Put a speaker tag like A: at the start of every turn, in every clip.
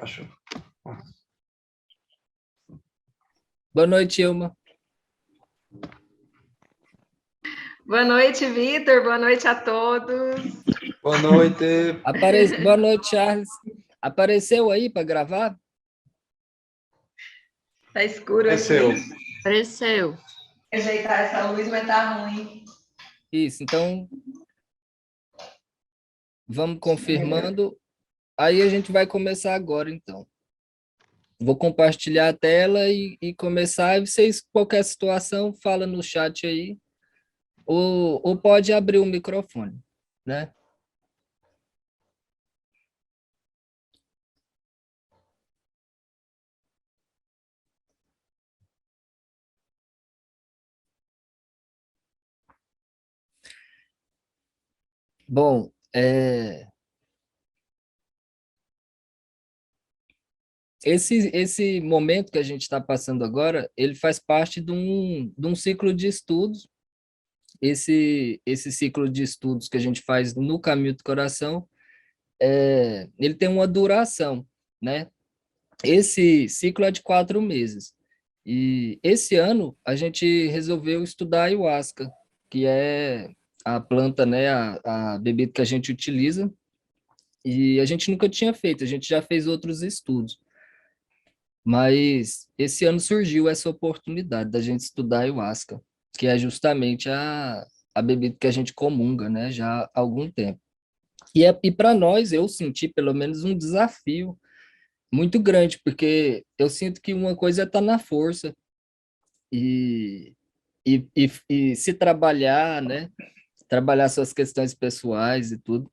A: Acho.
B: Boa noite, Ilma.
C: Boa noite, Vitor. Boa noite a todos.
A: Boa noite.
B: Boa noite, Charles. Apareceu aí para gravar?
C: Tá escuro
A: Apareceu.
C: aqui.
D: Apareceu.
C: Ajeitar essa luz, mas tá ruim.
B: Isso, então vamos confirmando. Aí a gente vai começar agora, então. Vou compartilhar a tela e começar. E vocês, qualquer situação, fala no chat aí. Ou pode abrir o microfone, né? Bom, esse momento que a gente está passando agora, ele faz parte de um ciclo de estudos. Esse ciclo de estudos que a gente faz no Caminho do Coração, ele tem uma duração, né? Esse ciclo é de 4 meses. E esse ano a gente resolveu estudar a ayahuasca, que é a planta, né, a bebida que a gente utiliza, e a gente nunca tinha feito, a gente já fez outros estudos. Mas esse ano surgiu essa oportunidade da gente estudar a ayahuasca, que é justamente a bebida que a gente comunga, né, já há algum tempo. E para nós, eu senti pelo menos um desafio muito grande, porque eu sinto que uma coisa é estar na força e, e se trabalhar, né, trabalhar suas questões pessoais e tudo.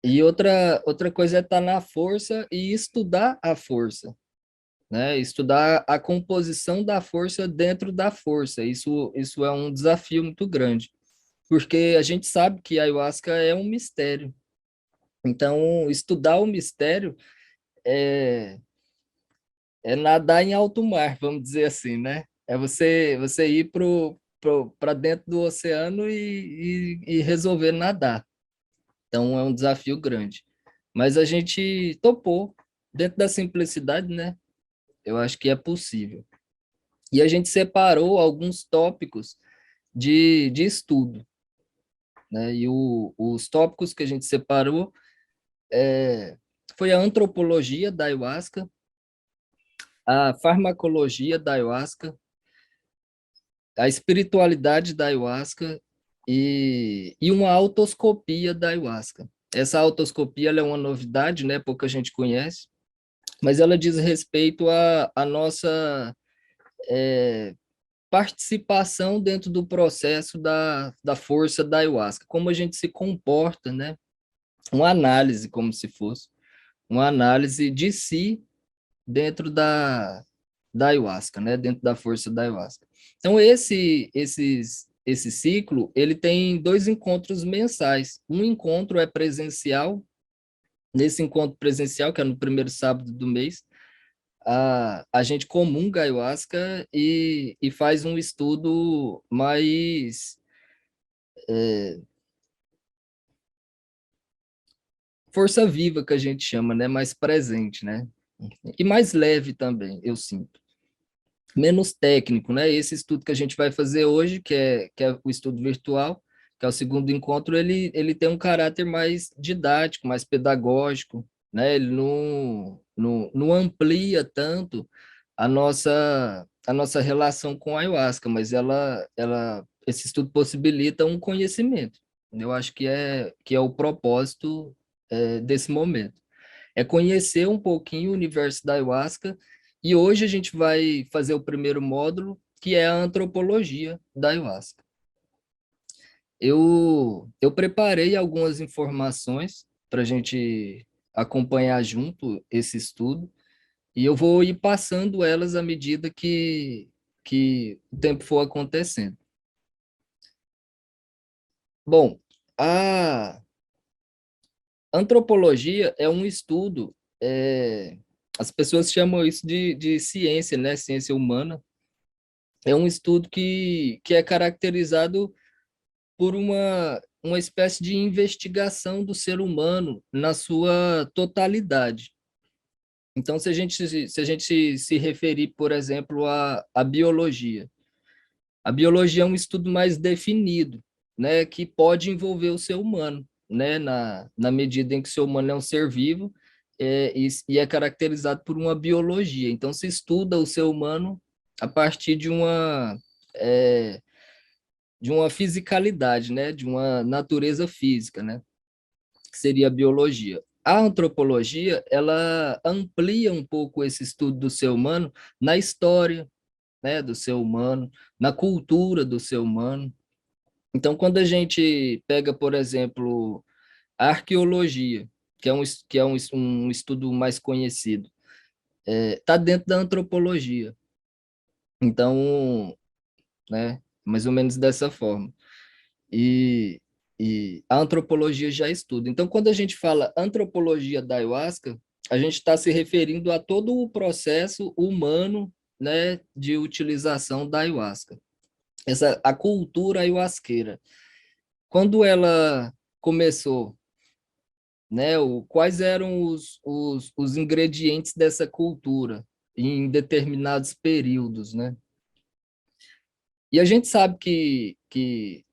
B: E outra coisa é estar na força e estudar a força, né? Estudar a composição da força dentro da força. Isso é um desafio muito grande, porque a gente sabe que a ayahuasca é um mistério. Então, estudar o mistério é, é nadar em alto mar, vamos dizer assim, né? É você ir para dentro do oceano e resolver nadar. Então, é um desafio grande. Mas a gente topou, dentro da simplicidade, né? Eu acho que é possível. E a gente separou alguns tópicos de estudo, né? E os tópicos que a gente separou foi a antropologia da ayahuasca, a farmacologia da ayahuasca, a espiritualidade da ayahuasca e uma autoscopia da ayahuasca. Essa autoscopia ela é uma novidade, né? Pouca gente conhece, mas ela diz respeito à nossa participação dentro do processo da força da ayahuasca, como a gente se comporta, né? Uma análise, como se fosse, uma análise de si dentro da ayahuasca, né? Dentro da força da ayahuasca. Então, esse ciclo, ele tem 2 encontros mensais. Um encontro é presencial, nesse encontro presencial, que é no primeiro sábado do mês, a gente comunga a ayahuasca e faz um estudo mais força viva, que a gente chama, né? Mais presente, né? E mais leve também, eu sinto. Menos técnico, né? Esse estudo que a gente vai fazer hoje, que é o estudo virtual, que é o segundo encontro, ele tem um caráter mais didático, mais pedagógico, né? Ele não amplia tanto a nossa relação com a ayahuasca, mas esse estudo possibilita um conhecimento. Eu acho que é o propósito desse momento. É conhecer um pouquinho o universo da ayahuasca, e hoje a gente vai fazer o primeiro módulo, que é a antropologia da ayahuasca. Eu preparei algumas informações para a gente acompanhar junto esse estudo, e eu vou ir passando elas à medida que o tempo for acontecendo. Bom, a antropologia é um estudo, as pessoas chamam isso de ciência, né? Ciência humana. É um estudo que é caracterizado por uma espécie de investigação do ser humano na sua totalidade. Então, se a gente se referir, por exemplo, à biologia, a biologia é um estudo mais definido, né, que pode envolver o ser humano, né, na medida em que o ser humano é um ser vivo, e é caracterizado por uma biologia. Então, se estuda o ser humano a partir é, de uma fisicalidade, né, de uma natureza física, né, que seria a biologia. A antropologia, ela amplia um pouco esse estudo do ser humano na história, né, do ser humano, na cultura do ser humano. Então, quando a gente pega, por exemplo, a arqueologia, que é um estudo mais conhecido, está dentro da antropologia. Então, né, mais ou menos dessa forma. E, e a antropologia já estuda. Então, quando a gente fala antropologia da ayahuasca, a gente está se referindo a todo o processo humano, né, de utilização da ayahuasca. A cultura ayahuasqueira. Quando ela começou, né, quais eram os ingredientes dessa cultura em determinados períodos, né? E a gente sabe que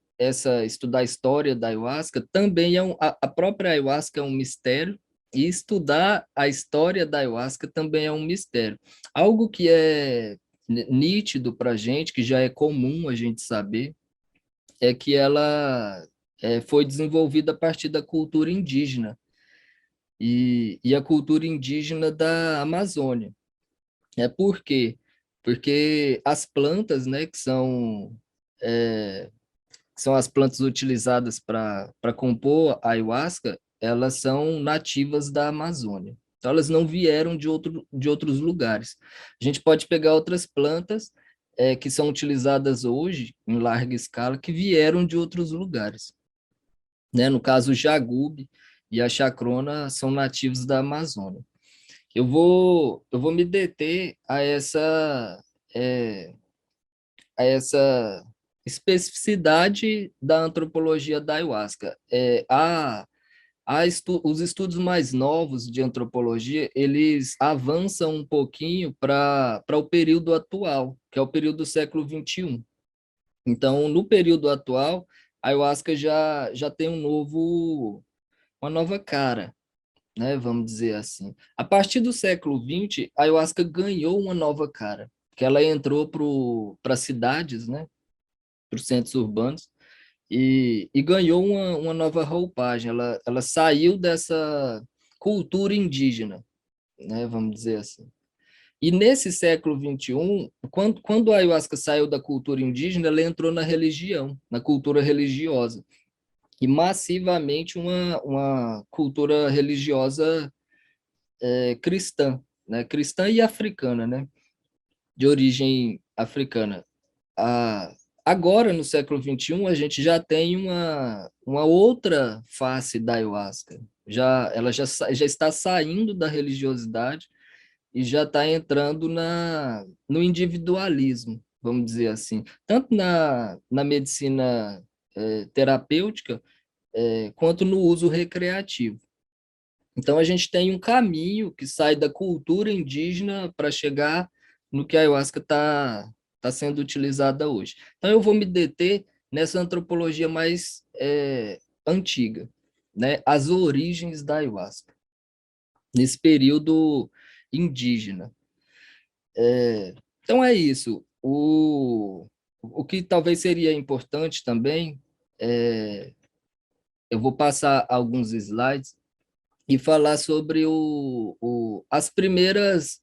B: estudar a história da ayahuasca também a própria ayahuasca é um mistério, e estudar a história da ayahuasca também é um mistério. Algo que é nítido para a gente, que já é comum a gente saber, é que ela foi desenvolvida a partir da cultura indígena, e a cultura indígena da Amazônia. Por quê? Porque as plantas, né, é, que são as plantas utilizadas para compor a ayahuasca, elas são nativas da Amazônia. Então, elas não vieram de outros lugares. A gente pode pegar outras plantas que são utilizadas hoje em larga escala, que vieram de outros lugares, né? No caso, o jagube e a chacrona são nativos da Amazônia. Eu vou me deter é, a essa especificidade da antropologia da ayahuasca. Os estudos mais novos de antropologia, eles avançam um pouquinho para o período atual, que é o período do século XXI. Então, no período atual, a ayahuasca já tem uma nova cara, né? Vamos dizer assim. A partir do século XX, a ayahuasca ganhou uma nova cara, que ela entrou para cidades, né? Para os centros urbanos, e ganhou uma nova roupagem. Ela saiu dessa cultura indígena, né? Vamos dizer assim. E nesse século XXI, quando a ayahuasca saiu da cultura indígena, ela entrou na religião, na cultura religiosa, e massivamente uma cultura religiosa cristã, né? Cristã e africana, né? De origem africana. A, Agora, no século XXI, a gente já tem uma outra face da ayahuasca. Já está saindo da religiosidade e já está entrando no individualismo, vamos dizer assim, tanto na medicina terapêutica, quanto no uso recreativo. Então, a gente tem um caminho que sai da cultura indígena para chegar no que a ayahuasca tá sendo utilizada hoje. Então, eu vou me deter nessa antropologia mais antiga, né? As origens da ayahuasca, nesse período indígena. Então, é isso. O que talvez seria importante também, eu vou passar alguns slides e falar sobre as primeiras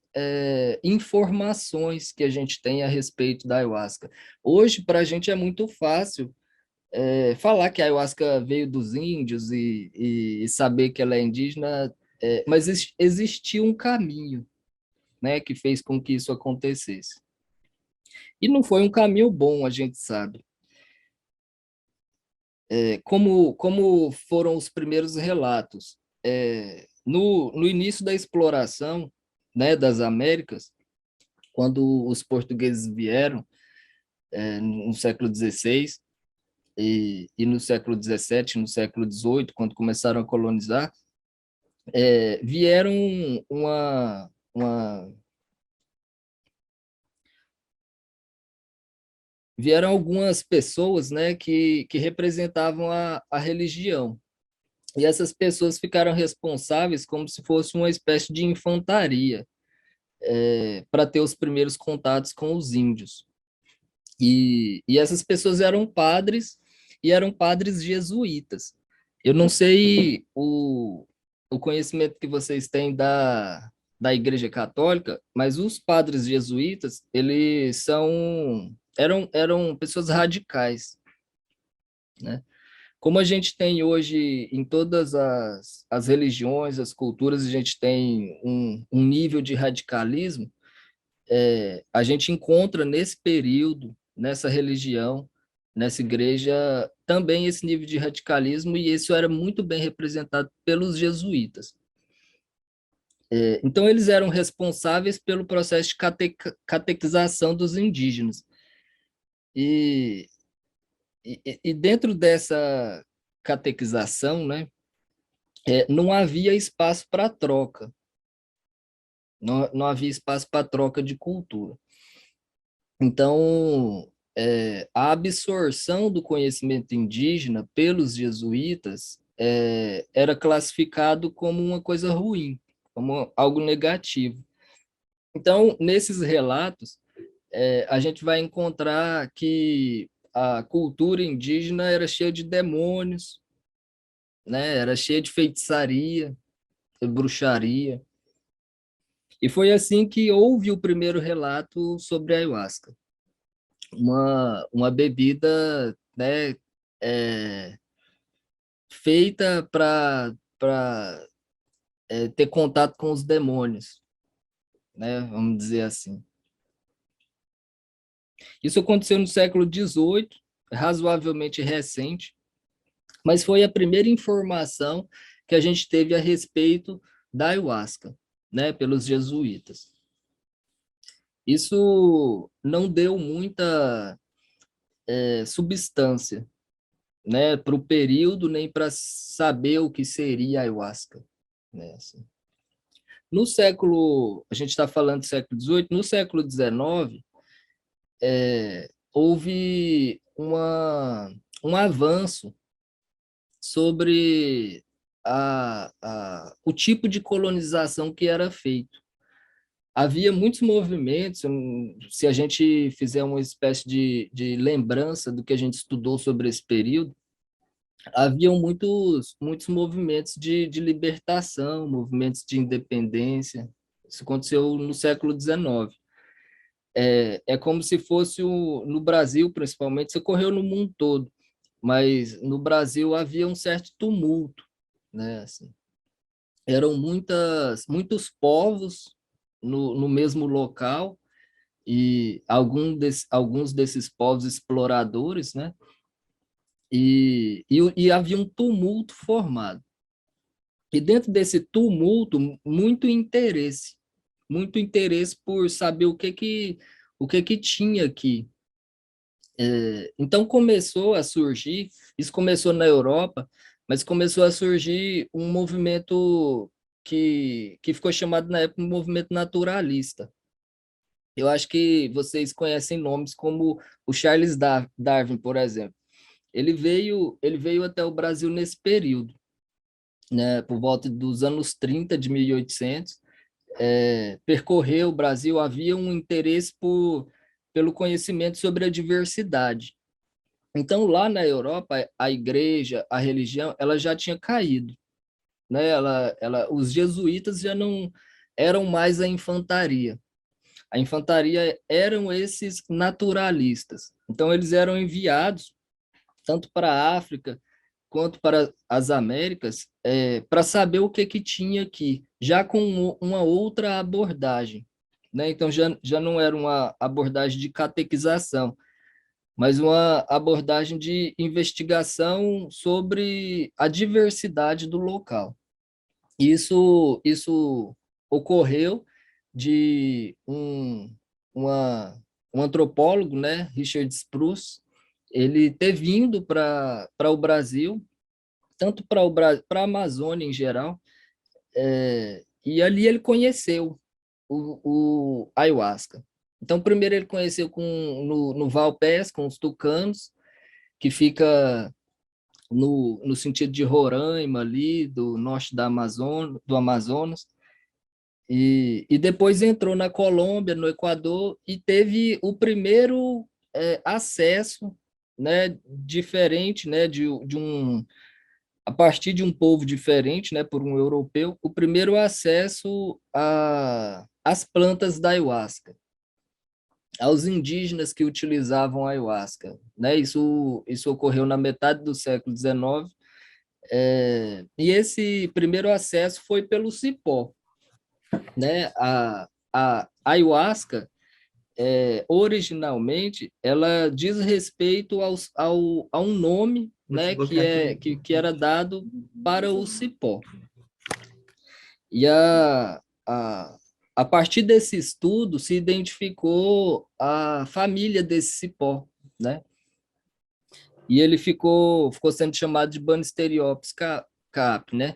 B: informações que a gente tem a respeito da ayahuasca. Hoje, para a gente é muito fácil falar que a ayahuasca veio dos índios e saber que ela é indígena, mas existiu um caminho, né, que fez com que isso acontecesse. E não foi um caminho bom, a gente sabe. Como foram os primeiros relatos? No início da exploração, né, das Américas, quando os portugueses vieram, no século XVI e no século XVII, no século XVIII, quando começaram a colonizar, vieram vieram algumas pessoas, né, que representavam a religião. E essas pessoas ficaram responsáveis como se fosse uma espécie de infantaria, para ter os primeiros contatos com os índios. E essas pessoas eram padres, e eram padres jesuítas. Eu não sei o conhecimento que vocês têm da Igreja Católica, mas os padres jesuítas, eram pessoas radicais, né? Como a gente tem hoje em todas as religiões, as culturas, a gente tem um nível de radicalismo, a gente encontra nesse período, nessa religião, nessa igreja, também esse nível de radicalismo, e isso era muito bem representado pelos jesuítas. Então, eles eram responsáveis pelo processo de catequização dos indígenas. E, e dentro dessa catequização, né, não havia espaço para troca, não havia espaço para troca de cultura. Então, a absorção do conhecimento indígena pelos jesuítas era classificado como uma coisa ruim, como algo negativo. Então, nesses relatos, a gente vai encontrar que a cultura indígena era cheia de demônios, né? Era cheia de feitiçaria, de bruxaria. E foi assim que houve o primeiro relato sobre a ayahuasca, uma bebida, né, é, feita para ter contato com os demônios, né? Vamos dizer assim. Isso aconteceu no século XVIII, razoavelmente recente, mas foi a primeira informação que a gente teve a respeito da ayahuasca, né, pelos jesuítas. Isso não deu muita substância, né, para o período, nem para saber o que seria a ayahuasca, né, assim. No século, a gente está falando do século XVIII, no século XIX, houve um avanço sobre o tipo de colonização que era feito. Havia muitos movimentos, se a gente fizer uma espécie de lembrança do que a gente estudou sobre esse período, haviam muitos movimentos de libertação, movimentos de independência. Isso aconteceu no século XIX. É como se fosse no Brasil, principalmente, isso ocorreu no mundo todo, mas no Brasil havia um certo tumulto, né? Assim, eram muitos povos no mesmo local, e alguns desses povos exploradores, né? E havia um tumulto formado. E dentro desse tumulto, muito interesse por saber o que que tinha aqui. Então começou a surgir, isso começou na Europa, mas começou a surgir um movimento que ficou chamado na época de movimento naturalista. Eu acho que vocês conhecem nomes como o Charles Darwin, por exemplo. Ele veio até o Brasil nesse período, né, por volta dos anos 30 de 1800, percorreu o Brasil, havia um interesse pelo conhecimento sobre a diversidade. Então, lá na Europa, a igreja, a religião, ela já tinha caído, né? Os jesuítas já não eram mais a infantaria. A infantaria eram esses naturalistas. Então, eles eram enviados tanto para a África quanto para as Américas, para saber o que tinha aqui, já com uma outra abordagem, né? Então, já não era uma abordagem de catequização, mas uma abordagem de investigação sobre a diversidade do local. Isso ocorreu de um antropólogo, né, Richard Spruce, ele ter vindo para o Brasil, tanto para a Amazônia em geral, e ali ele conheceu o ayahuasca. Então, primeiro ele conheceu no Valpés, com os tucanos, que fica no sentido de Roraima, ali, do norte do Amazonas, e depois entrou na Colômbia, no Equador, e teve o primeiro acesso, né, diferente, né, a partir de um povo diferente, né, por um europeu, o primeiro acesso às plantas da ayahuasca, aos indígenas que utilizavam a ayahuasca, né? Isso ocorreu na metade do século XIX, e esse primeiro acesso foi pelo cipó, né? A ayahuasca, originalmente, ela diz respeito a um nome, né, que era dado para o cipó. E a partir desse estudo se identificou a família desse cipó, né? E ele ficou sendo chamado de Banisteriopsis caapi, né?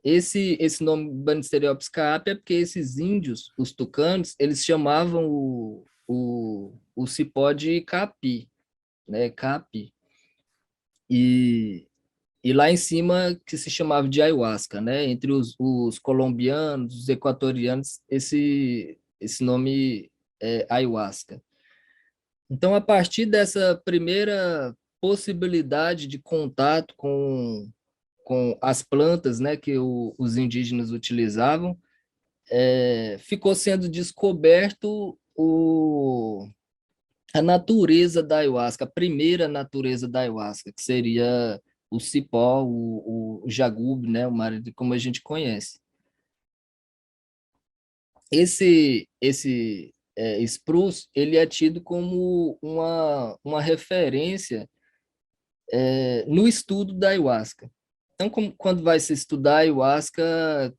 B: Esse nome Banisteriopsis caapi é porque esses índios, os tucanos, eles chamavam o cipó de capi, né? Capi. E lá em cima que se chamava de ayahuasca, né? Entre os colombianos, os equatorianos, esse nome é ayahuasca. Então, a partir dessa primeira possibilidade de contato com as plantas, né, que os indígenas utilizavam, ficou sendo descoberto a natureza da ayahuasca, a primeira natureza da ayahuasca, que seria o cipó, o jagube, né, o marido, como a gente conhece. Esse spruce, ele é tido como uma referência no estudo da ayahuasca. Então, quando vai se estudar ayahuasca,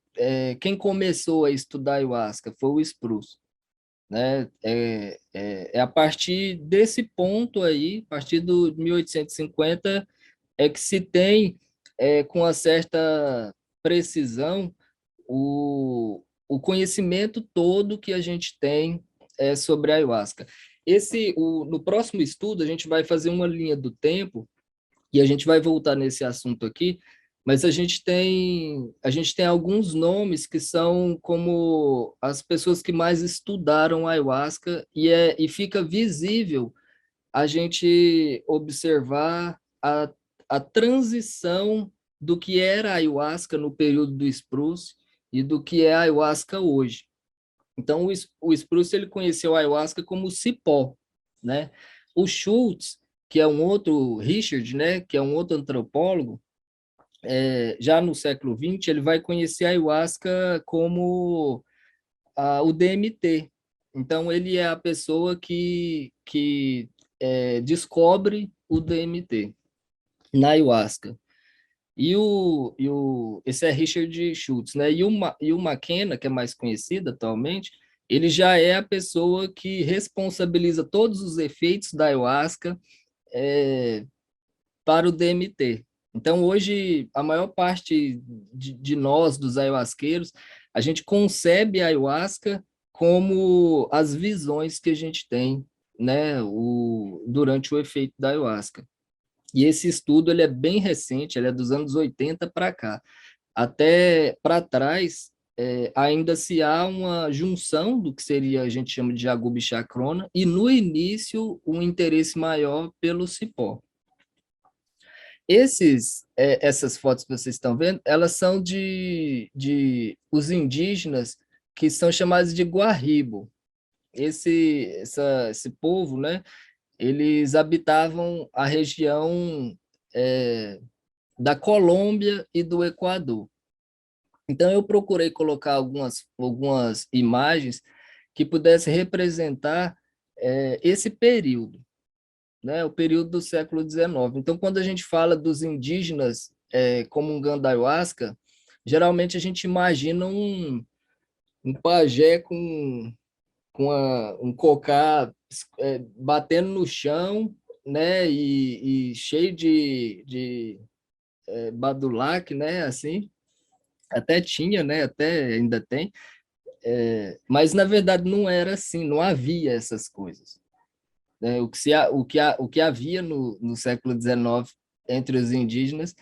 B: quem começou a estudar ayahuasca foi o spruce, né? É a partir desse ponto aí, a partir do 1850, é que se tem, com uma certa precisão, o conhecimento todo que a gente tem sobre a ayahuasca. No próximo estudo, a gente vai fazer uma linha do tempo, e a gente vai voltar nesse assunto aqui, mas a gente tem alguns nomes que são como as pessoas que mais estudaram a ayahuasca, e fica visível a gente observar a transição do que era a ayahuasca no período do Spruce e do que é a ayahuasca hoje. Então, o Spruce, ele conheceu a ayahuasca como cipó, né? O Schultz, que é um outro, Richard, né, que é um outro antropólogo, já no século XX, ele vai conhecer a ayahuasca como o DMT. Então, ele é a pessoa que descobre o DMT na ayahuasca. Esse é Richard Schultz, né? E o McKenna, que é mais conhecido atualmente, ele já é a pessoa que responsabiliza todos os efeitos da ayahuasca para o DMT. Então, hoje, a maior parte de nós, dos ayahuasqueiros, a gente concebe a ayahuasca como as visões que a gente tem, né, durante o efeito da ayahuasca. E esse estudo, ele é bem recente, ele é dos anos 80 para cá. Até para trás, ainda se há uma junção do que seria, a gente chama de Jagube Chacrona, e no início, um interesse maior pelo cipó. Essas fotos que vocês estão vendo, elas são de os indígenas que são chamados de Guarribo. Esse povo, né, eles habitavam a região da Colômbia e do Equador. Então, eu procurei colocar algumas imagens que pudessem representar esse período, né, o período do século XIX. Então, quando a gente fala dos indígenas comungando a ayahuasca, geralmente a gente imagina um pajé com um cocá batendo no chão, né, e cheio de badulac, né, assim, até tinha, né, até ainda tem, Mas, na verdade, não era assim, não havia essas coisas, né? O que havia no século XIX entre os indígenas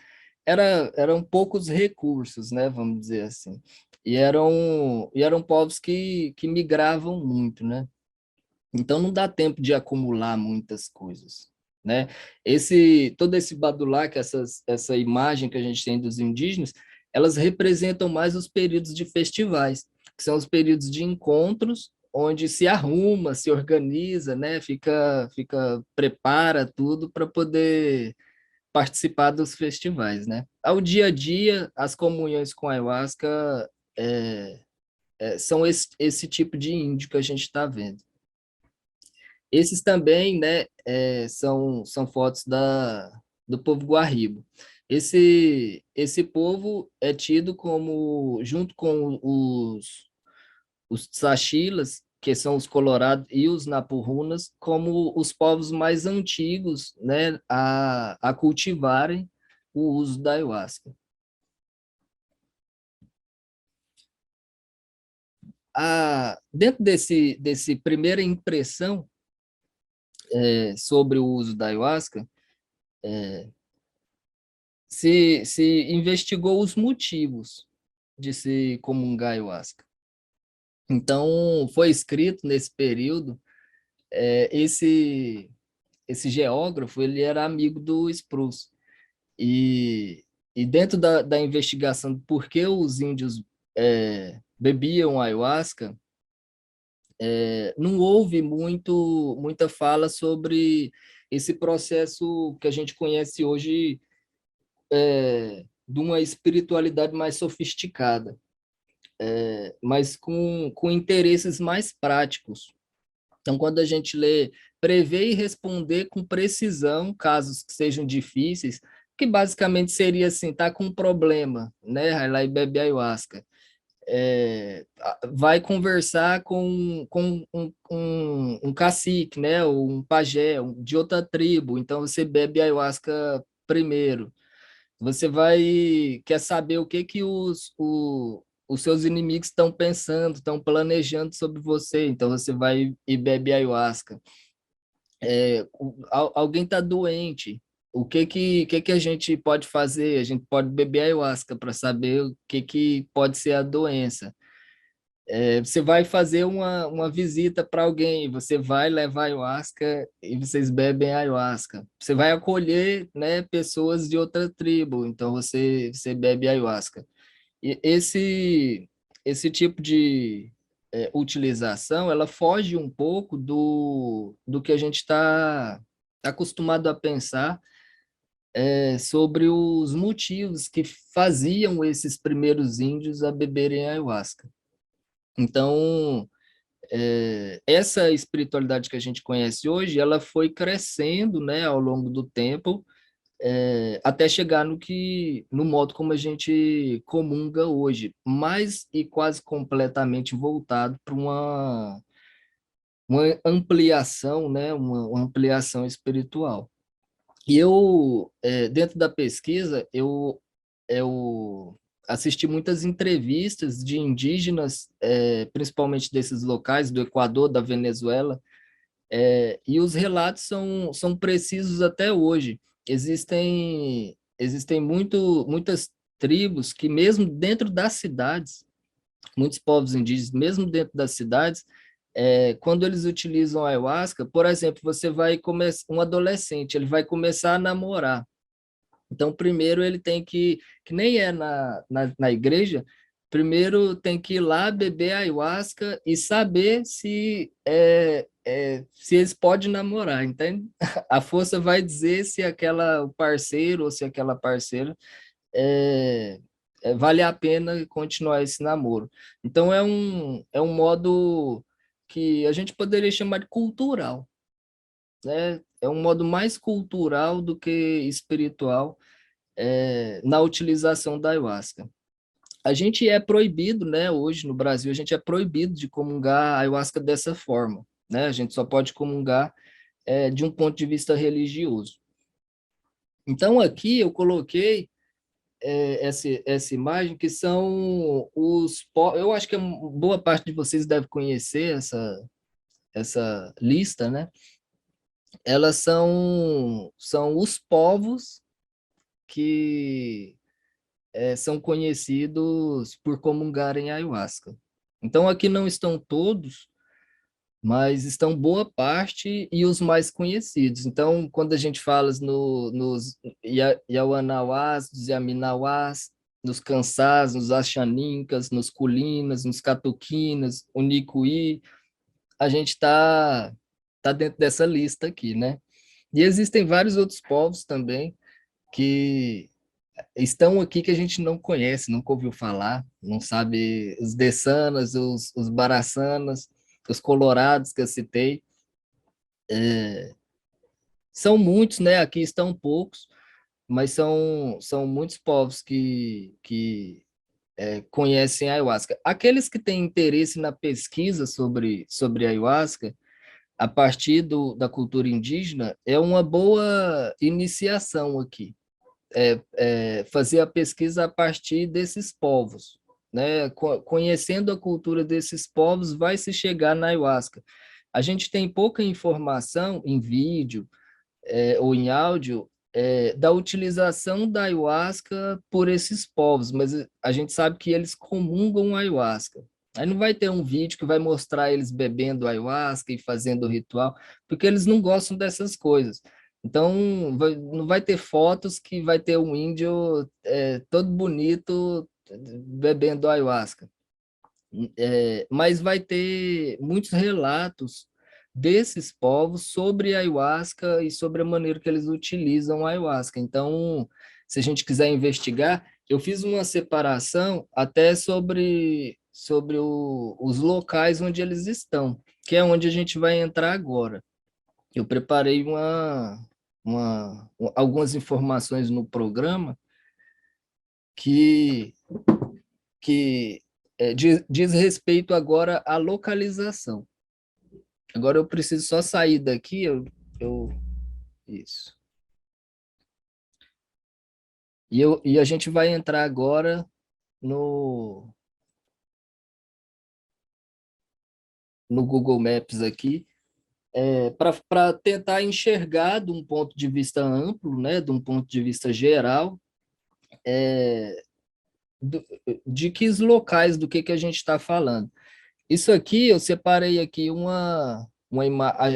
B: eram poucos recursos, né, vamos dizer assim, e eram povos que migravam muito, né? Então não dá tempo de acumular muitas coisas, né? Todo esse badulaque, essa imagem que a gente tem dos indígenas, elas representam mais os períodos de festivais, que são os períodos de encontros, onde se arruma, se organiza, né? Prepara tudo para poder participar dos festivais, né? Ao dia a dia, as comunhões com a ayahuasca são esse tipo de índio que a gente está vendo. Esses também, né, são fotos do povo Guarribo. Esse povo é tido como, junto com os Tsachilas, que são os Colorados, e os Napurunas, como os povos mais antigos, né, a cultivarem o uso da ayahuasca. Dentro desse primeira impressão sobre o uso da ayahuasca, se investigou os motivos de se comungar ayahuasca. Então, foi escrito nesse período, esse geógrafo, ele era amigo do Spruce, e dentro da investigação do porquê os índios bebiam ayahuasca, não houve muita fala sobre esse processo que a gente conhece hoje de uma espiritualidade mais sofisticada, mas com interesses mais práticos. Então, quando a gente lê prever e responder com precisão casos que sejam difíceis, que basicamente seria assim, tá com um problema, né? Vai lá e bebe ayahuasca. Vai conversar com um cacique, né? Ou um pajé de outra tribo, então você bebe ayahuasca primeiro. Você quer saber o que os seus inimigos estão pensando, estão planejando sobre você, então você vai e bebe ayahuasca. Alguém está doente, o que a gente pode fazer? A gente pode beber ayahuasca para saber o que pode ser a doença. Você vai fazer uma visita para alguém, você vai levar ayahuasca e vocês bebem ayahuasca. Você vai acolher, né, pessoas de outra tribo, então você bebe ayahuasca. E esse tipo de utilização, ela foge um pouco do que a gente está acostumado a pensar sobre os motivos que faziam esses primeiros índios a beberem ayahuasca. Então, essa espiritualidade que a gente conhece hoje, ela foi crescendo, né, ao longo do tempo, até chegar no modo como a gente comunga hoje, mais e quase completamente voltado para uma ampliação, né, uma ampliação espiritual. E dentro da pesquisa, eu assisti muitas entrevistas de indígenas, principalmente desses locais, do Equador, da Venezuela, e os relatos são precisos até hoje. Existem muitas tribos que, mesmo dentro das cidades, muitos povos indígenas, mesmo dentro das cidades, quando eles utilizam a ayahuasca, por exemplo, você vai começar, um adolescente, ele vai começar a namorar. Então, primeiro ele tem que nem é na igreja, primeiro tem que ir lá beber ayahuasca e saber se eles podem namorar, entende? A força vai dizer se o parceiro ou se aquela parceira vale a pena continuar esse namoro. Então, é um modo que a gente poderia chamar de cultural, né? É um modo mais cultural do que espiritual, na utilização da ayahuasca. A gente é proibido, né? Hoje no Brasil, a gente é proibido de comungar a ayahuasca dessa forma, né? A gente só pode comungar de um ponto de vista religioso. Então, aqui eu coloquei essa imagem, que são os povos. Eu acho que boa parte de vocês deve conhecer essa lista, né? Elas são os povos que são conhecidos por comungarem ayahuasca. Então, aqui não estão todos, mas estão boa parte e os mais conhecidos. Então, quando a gente fala nos Yawanawás, nos Yaminawás, nos Kansás, nos Axaninkas, nos Culinas, nos Catuquinas, o Nicuí, a gente tá dentro dessa lista aqui, né? E existem vários outros povos também que estão aqui que a gente não conhece, nunca ouviu falar, não sabe os Dessanas, os Baraçanas, os Colorados que eu citei. São muitos, né? Aqui estão poucos, mas são muitos povos que conhecem a ayahuasca. Aqueles que têm interesse na pesquisa sobre a ayahuasca, a partir da cultura indígena, é uma boa iniciação aqui. Fazer a pesquisa a partir desses povos, né? Conhecendo a cultura desses povos, vai se chegar na ayahuasca. A gente tem pouca informação em vídeo ou em áudio da utilização da ayahuasca por esses povos, mas a gente sabe que eles comungam a ayahuasca. Aí não vai ter um vídeo que vai mostrar eles bebendo ayahuasca e fazendo o ritual, porque eles não gostam dessas coisas. Então, não vai ter fotos que vai ter um índio todo bonito bebendo ayahuasca. Mas vai ter muitos relatos desses povos sobre a ayahuasca e sobre a maneira que eles utilizam a ayahuasca. Então, se a gente quiser investigar, eu fiz uma separação até sobre os locais onde eles estão, que é onde a gente vai entrar agora. Eu preparei algumas informações no programa que, que diz respeito agora à localização. Agora eu preciso só sair daqui, isso. E a gente vai entrar agora no Google Maps aqui, para tentar enxergar de um ponto de vista amplo, né, de um ponto de vista geral, de que locais, do que a gente está falando. Isso aqui, eu separei aqui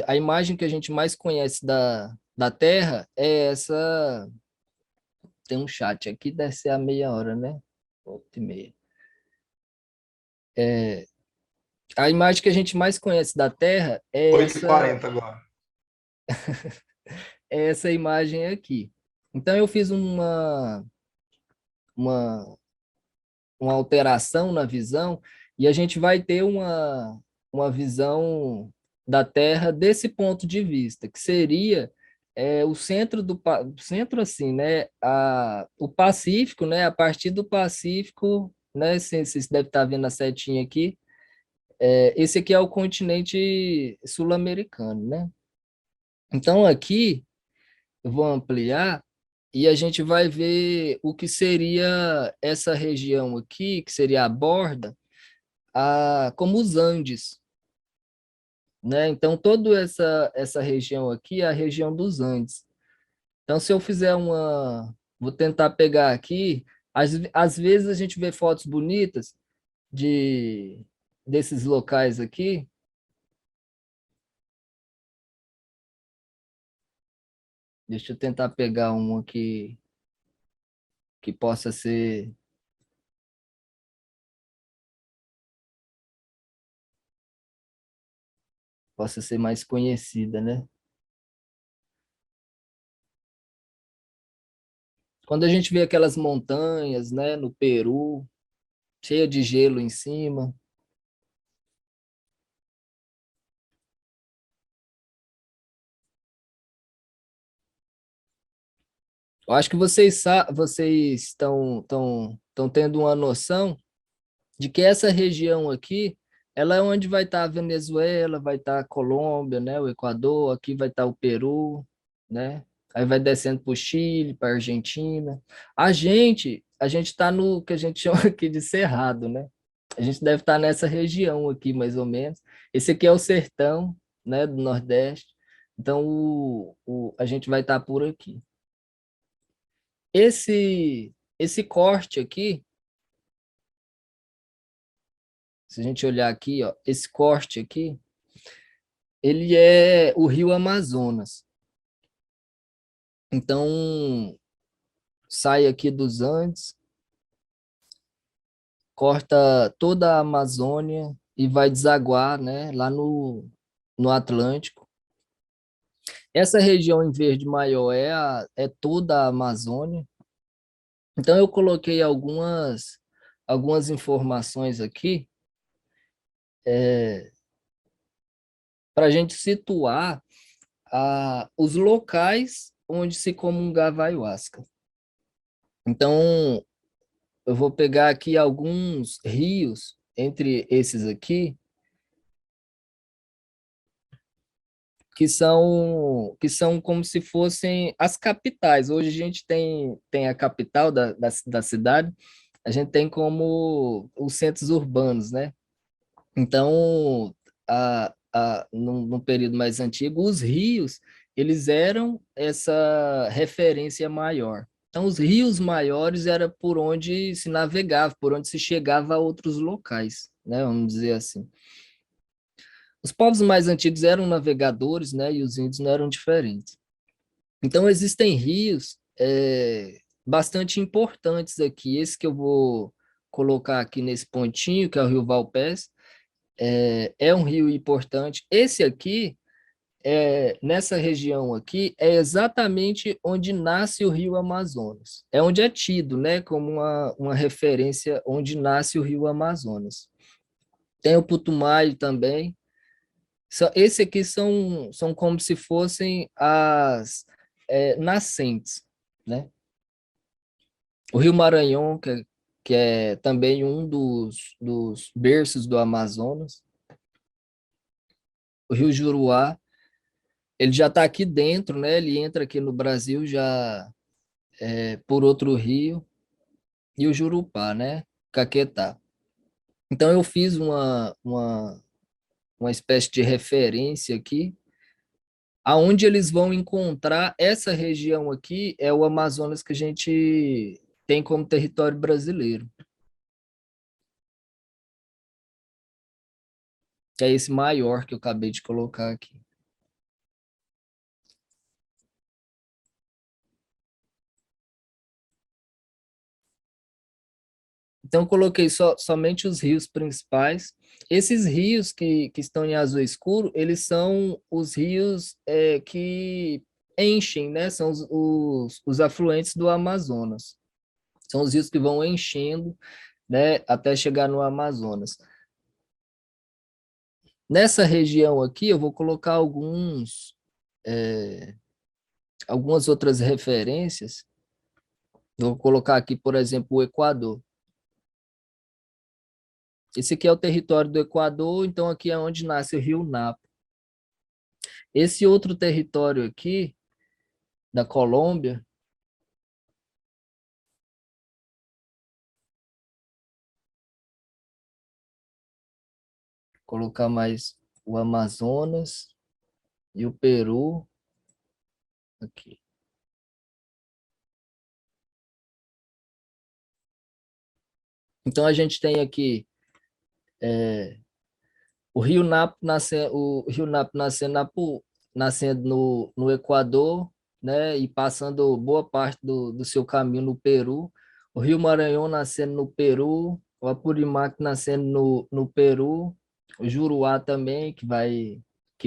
B: a imagem que a gente mais conhece da Terra é essa. Tem um chat aqui, deve ser a meia hora, né? 8h30. A imagem que a gente mais conhece da Terra é
A: 8h40 agora.
B: é essa imagem aqui. Então, eu fiz uma alteração na visão e a gente vai ter uma visão da Terra desse ponto de vista, que seria o centro centro assim, né? O Pacífico, né? A partir do Pacífico, né? Vocês devem estar vendo a setinha aqui. Esse aqui é o continente sul-americano, né? Então, aqui, eu vou ampliar e a gente vai ver o que seria essa região aqui, que seria a borda, como os Andes, né? Então, toda essa região aqui é a região dos Andes. Então, se eu fizer vou tentar pegar aqui, às vezes a gente vê fotos bonitas desses locais aqui. Deixa eu tentar pegar um aqui que possa ser mais conhecida, né? Quando a gente vê aquelas montanhas, né, no Peru, cheia de gelo em cima. Eu acho que vocês estão tendo uma noção de que essa região aqui, ela é onde vai estar a Venezuela, vai estar a Colômbia, né, o Equador, aqui vai estar o Peru, né? Aí vai descendo para o Chile, para a Argentina. A gente a gente está no que a gente chama aqui de Cerrado, né? A gente deve estar nessa região aqui, mais ou menos. Esse aqui é o sertão, né, do Nordeste. Então, a gente vai estar por aqui. Esse corte aqui, se a gente olhar aqui, ó, esse corte aqui, ele é o Rio Amazonas. Então, sai aqui dos Andes, corta toda a Amazônia e vai desaguar, né, lá no Atlântico. Essa região em verde maior é toda a Amazônia. Então, eu coloquei algumas informações aqui para a gente situar os locais onde se comungava a ayahuasca. Então, eu vou pegar aqui alguns rios, entre esses aqui, que são como se fossem as capitais. Hoje a gente tem a capital da cidade, a gente tem como os centros urbanos, né? Então, num período mais antigo, os rios, eles eram essa referência maior. Então, os rios maiores era por onde se navegava, por onde se chegava a outros locais, né? Vamos dizer assim. Os povos mais antigos eram navegadores, né? E os índios não eram diferentes. Então, existem rios bastante importantes aqui. Esse que eu vou colocar aqui nesse pontinho, que é o Rio Valpés, é um rio importante. Esse aqui, nessa região aqui, é exatamente onde nasce o Rio Amazonas. É onde é tido, né, como uma referência onde nasce o Rio Amazonas. Tem o Putumayo também. Esse aqui são como se fossem as nascentes, né? O Rio Maranhão, que é também um dos berços do Amazonas. O Rio Juruá, ele já está aqui dentro, né? Ele entra aqui no Brasil já por outro rio. E o Jurupá, né? Caquetá. Então, eu fiz uma espécie de referência aqui, aonde eles vão encontrar essa região aqui, é o Amazonas que a gente tem como território brasileiro. Que é esse maior que eu acabei de colocar aqui. Então, eu coloquei somente os rios principais. Esses rios que estão em azul escuro, eles são os rios que enchem, né? São os afluentes do Amazonas. São os rios que vão enchendo, né? Até chegar no Amazonas. Nessa região aqui, eu vou colocar algumas outras referências. Vou colocar aqui, por exemplo, o Equador. Esse aqui é o território do Equador, então aqui é onde nasce o Rio Napo. Esse outro território aqui, da Colômbia, colocar mais o Amazonas e o Peru aqui. Então a gente tem aqui o Rio Napo nascendo no Equador, né, e passando boa parte do seu caminho no Peru. O Rio Maranhão nascendo no Peru, o Apurímac nascendo no Peru, o Juruá também, que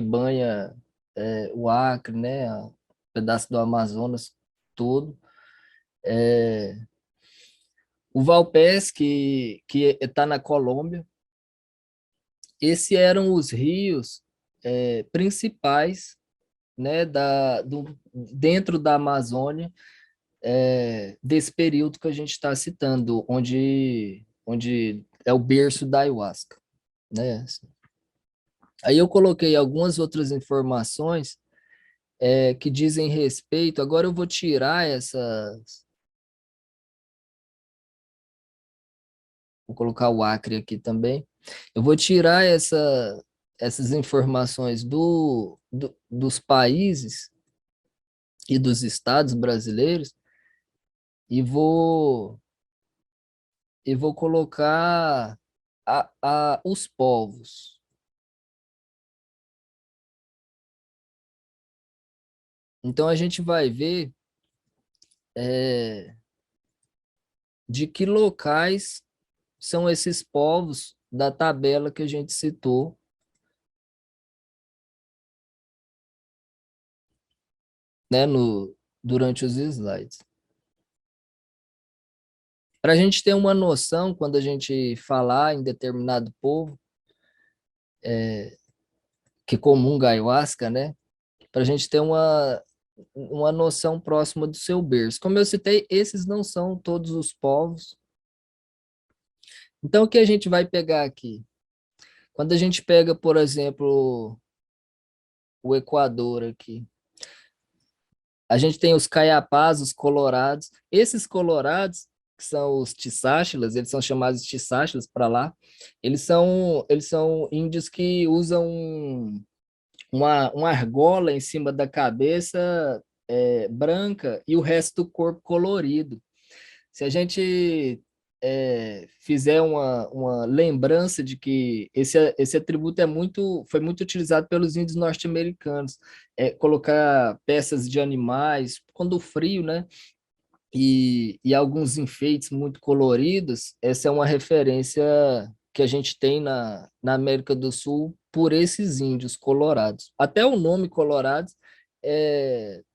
B: banha o Acre, né, um pedaço do Amazonas todo. O Valpés, que está na Colômbia. Esses eram os rios principais, né, dentro da Amazônia, desse período que a gente está citando, onde é o berço da ayahuasca, né? Aí eu coloquei algumas outras informações que dizem respeito. Agora eu vou tirar Vou colocar o Acre aqui também. Eu vou tirar essas informações dos países e dos estados brasileiros e vou colocar os povos. Então, a gente vai ver de que locais são esses povos da tabela que a gente citou, né, durante os slides. Para a gente ter uma noção, quando a gente falar em determinado povo que comunga a ayahuasca, né, para a gente ter uma noção próxima do seu berço. Como eu citei, esses não são todos os povos. Então, o que a gente vai pegar aqui? Quando a gente pega, por exemplo, o Equador aqui, a gente tem os caiapás, os colorados. Esses colorados, que são os tiçáxilas, eles são chamados de tiçáxilas para lá, eles são índios que usam uma argola em cima da cabeça branca e o resto do corpo colorido. Se a gente fizer uma lembrança de que esse atributo foi muito utilizado pelos índios norte-americanos, colocar peças de animais, quando o frio, né? E alguns enfeites muito coloridos, essa é uma referência que a gente tem na América do Sul por esses índios colorados. Até o nome colorados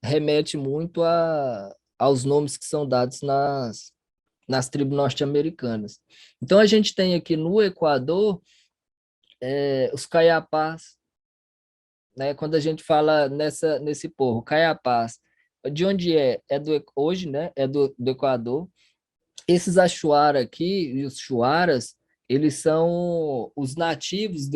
B: remete muito aos nomes que são dados nas tribos norte-americanas. Então, a gente tem aqui no Equador os caiapás, né? Quando a gente fala nesse povo, caiapás, de onde é? Hoje, né? É do Equador. Esses Achuara aqui, e os Chuaras, eles são os nativos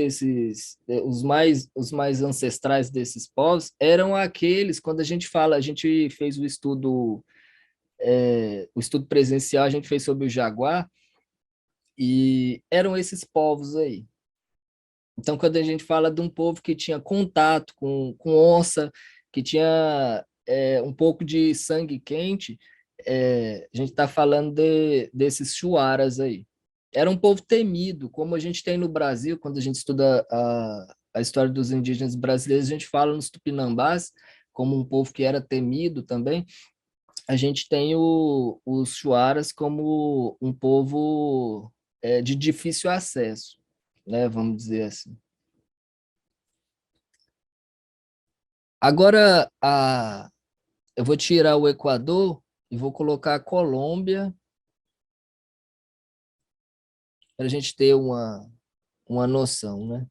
B: os mais ancestrais desses povos, eram aqueles, quando a gente fala, a gente fez o estudo presencial, a gente fez sobre o Jaguar, e eram esses povos aí. Então, quando a gente fala de um povo que tinha contato com onça, que tinha um pouco de sangue quente, a gente está falando desses chuaras aí. Era um povo temido, como a gente tem no Brasil, quando a gente estuda a história dos indígenas brasileiros, a gente fala nos tupinambás, como um povo que era temido também. A gente tem os chuaras como um povo de difícil acesso, né? Vamos dizer assim. Agora, eu vou tirar o Equador e vou colocar a Colômbia para a gente ter uma noção, né?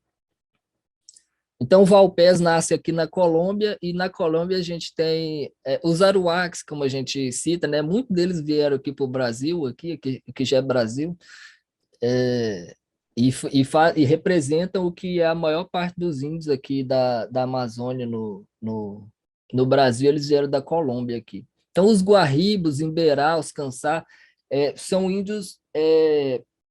B: Então, o Valpés nasce aqui na Colômbia, e na Colômbia a gente tem os aruacs, como a gente cita, né? Muitos deles vieram aqui para o Brasil, que já é Brasil, e representam o que é a maior parte dos índios aqui da Amazônia no Brasil, eles vieram da Colômbia aqui. Então, os Guarribos, Imberá, os Kansá, são índios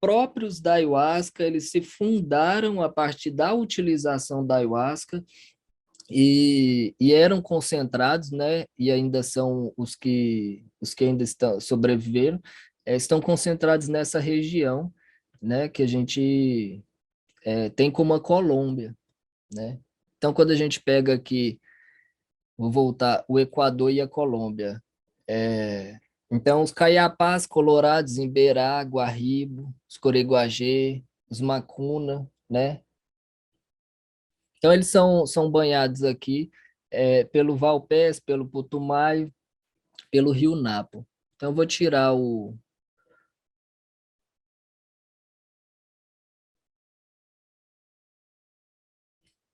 B: próprios da ayahuasca, eles se fundaram a partir da utilização da ayahuasca e eram concentrados, né? E ainda são os que ainda sobreviveram, estão concentrados nessa região, né? Que a gente tem como a Colômbia, né? Então, quando a gente pega aqui, vou voltar, o Equador e a Colômbia, então, os caiapás colorados, Imberá, Guarribo, os Coreguajê, os Macuna, né? Então, eles são banhados aqui pelo Valpés, pelo Putumayo, pelo Rio Napo. Então, eu vou tirar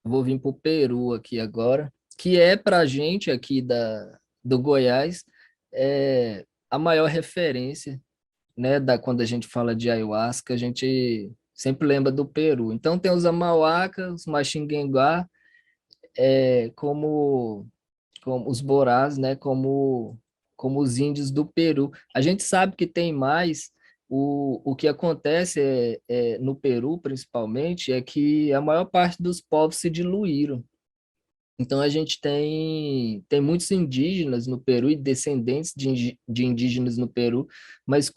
B: vou vir para o Peru aqui agora, que é para a gente aqui do Goiás, a maior referência, né, quando a gente fala de ayahuasca, a gente sempre lembra do Peru. Então, tem os Amauacas, os Maxinguenguá, como os Borás, né, como os índios do Peru. A gente sabe que tem mais, o que acontece no Peru, principalmente, é que a maior parte dos povos se diluíram. Então, a gente tem muitos indígenas no Peru e descendentes de indígenas no Peru, mas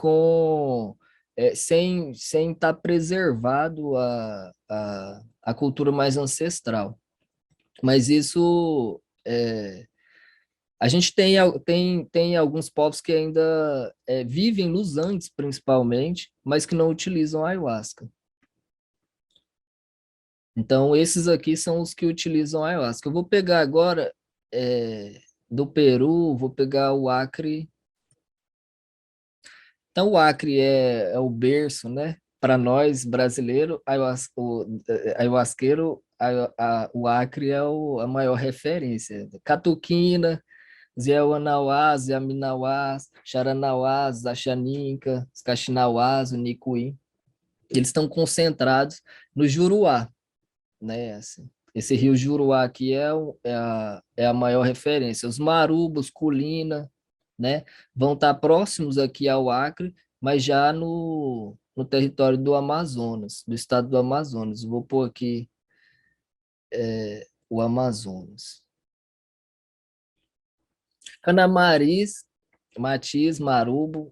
B: sem estar preservado a cultura mais ancestral. Mas isso, a gente tem alguns povos que ainda vivem nos Andes, principalmente, mas que não utilizam a ayahuasca. Então, esses aqui são os que utilizam a ayahuasca. Eu vou pegar agora do Peru, vou pegar o Acre. Então, o Acre é o berço, né? Para nós, brasileiros, ayahuasqueiro, o Acre é a maior referência. Catuquina, Zé Wanauás, Zé Aminauás, Xaranauás, Axaninca, os Caxinauás, o Nicuí. Eles estão concentrados no Juruá, né? Assim, esse rio Juruá aqui é a maior referência. Os Marubos, Culina, né? Vão estar próximos aqui ao Acre, mas já no território do Amazonas, do estado do Amazonas. Vou pôr aqui o Amazonas. Canamaris, Matiz, Marubo,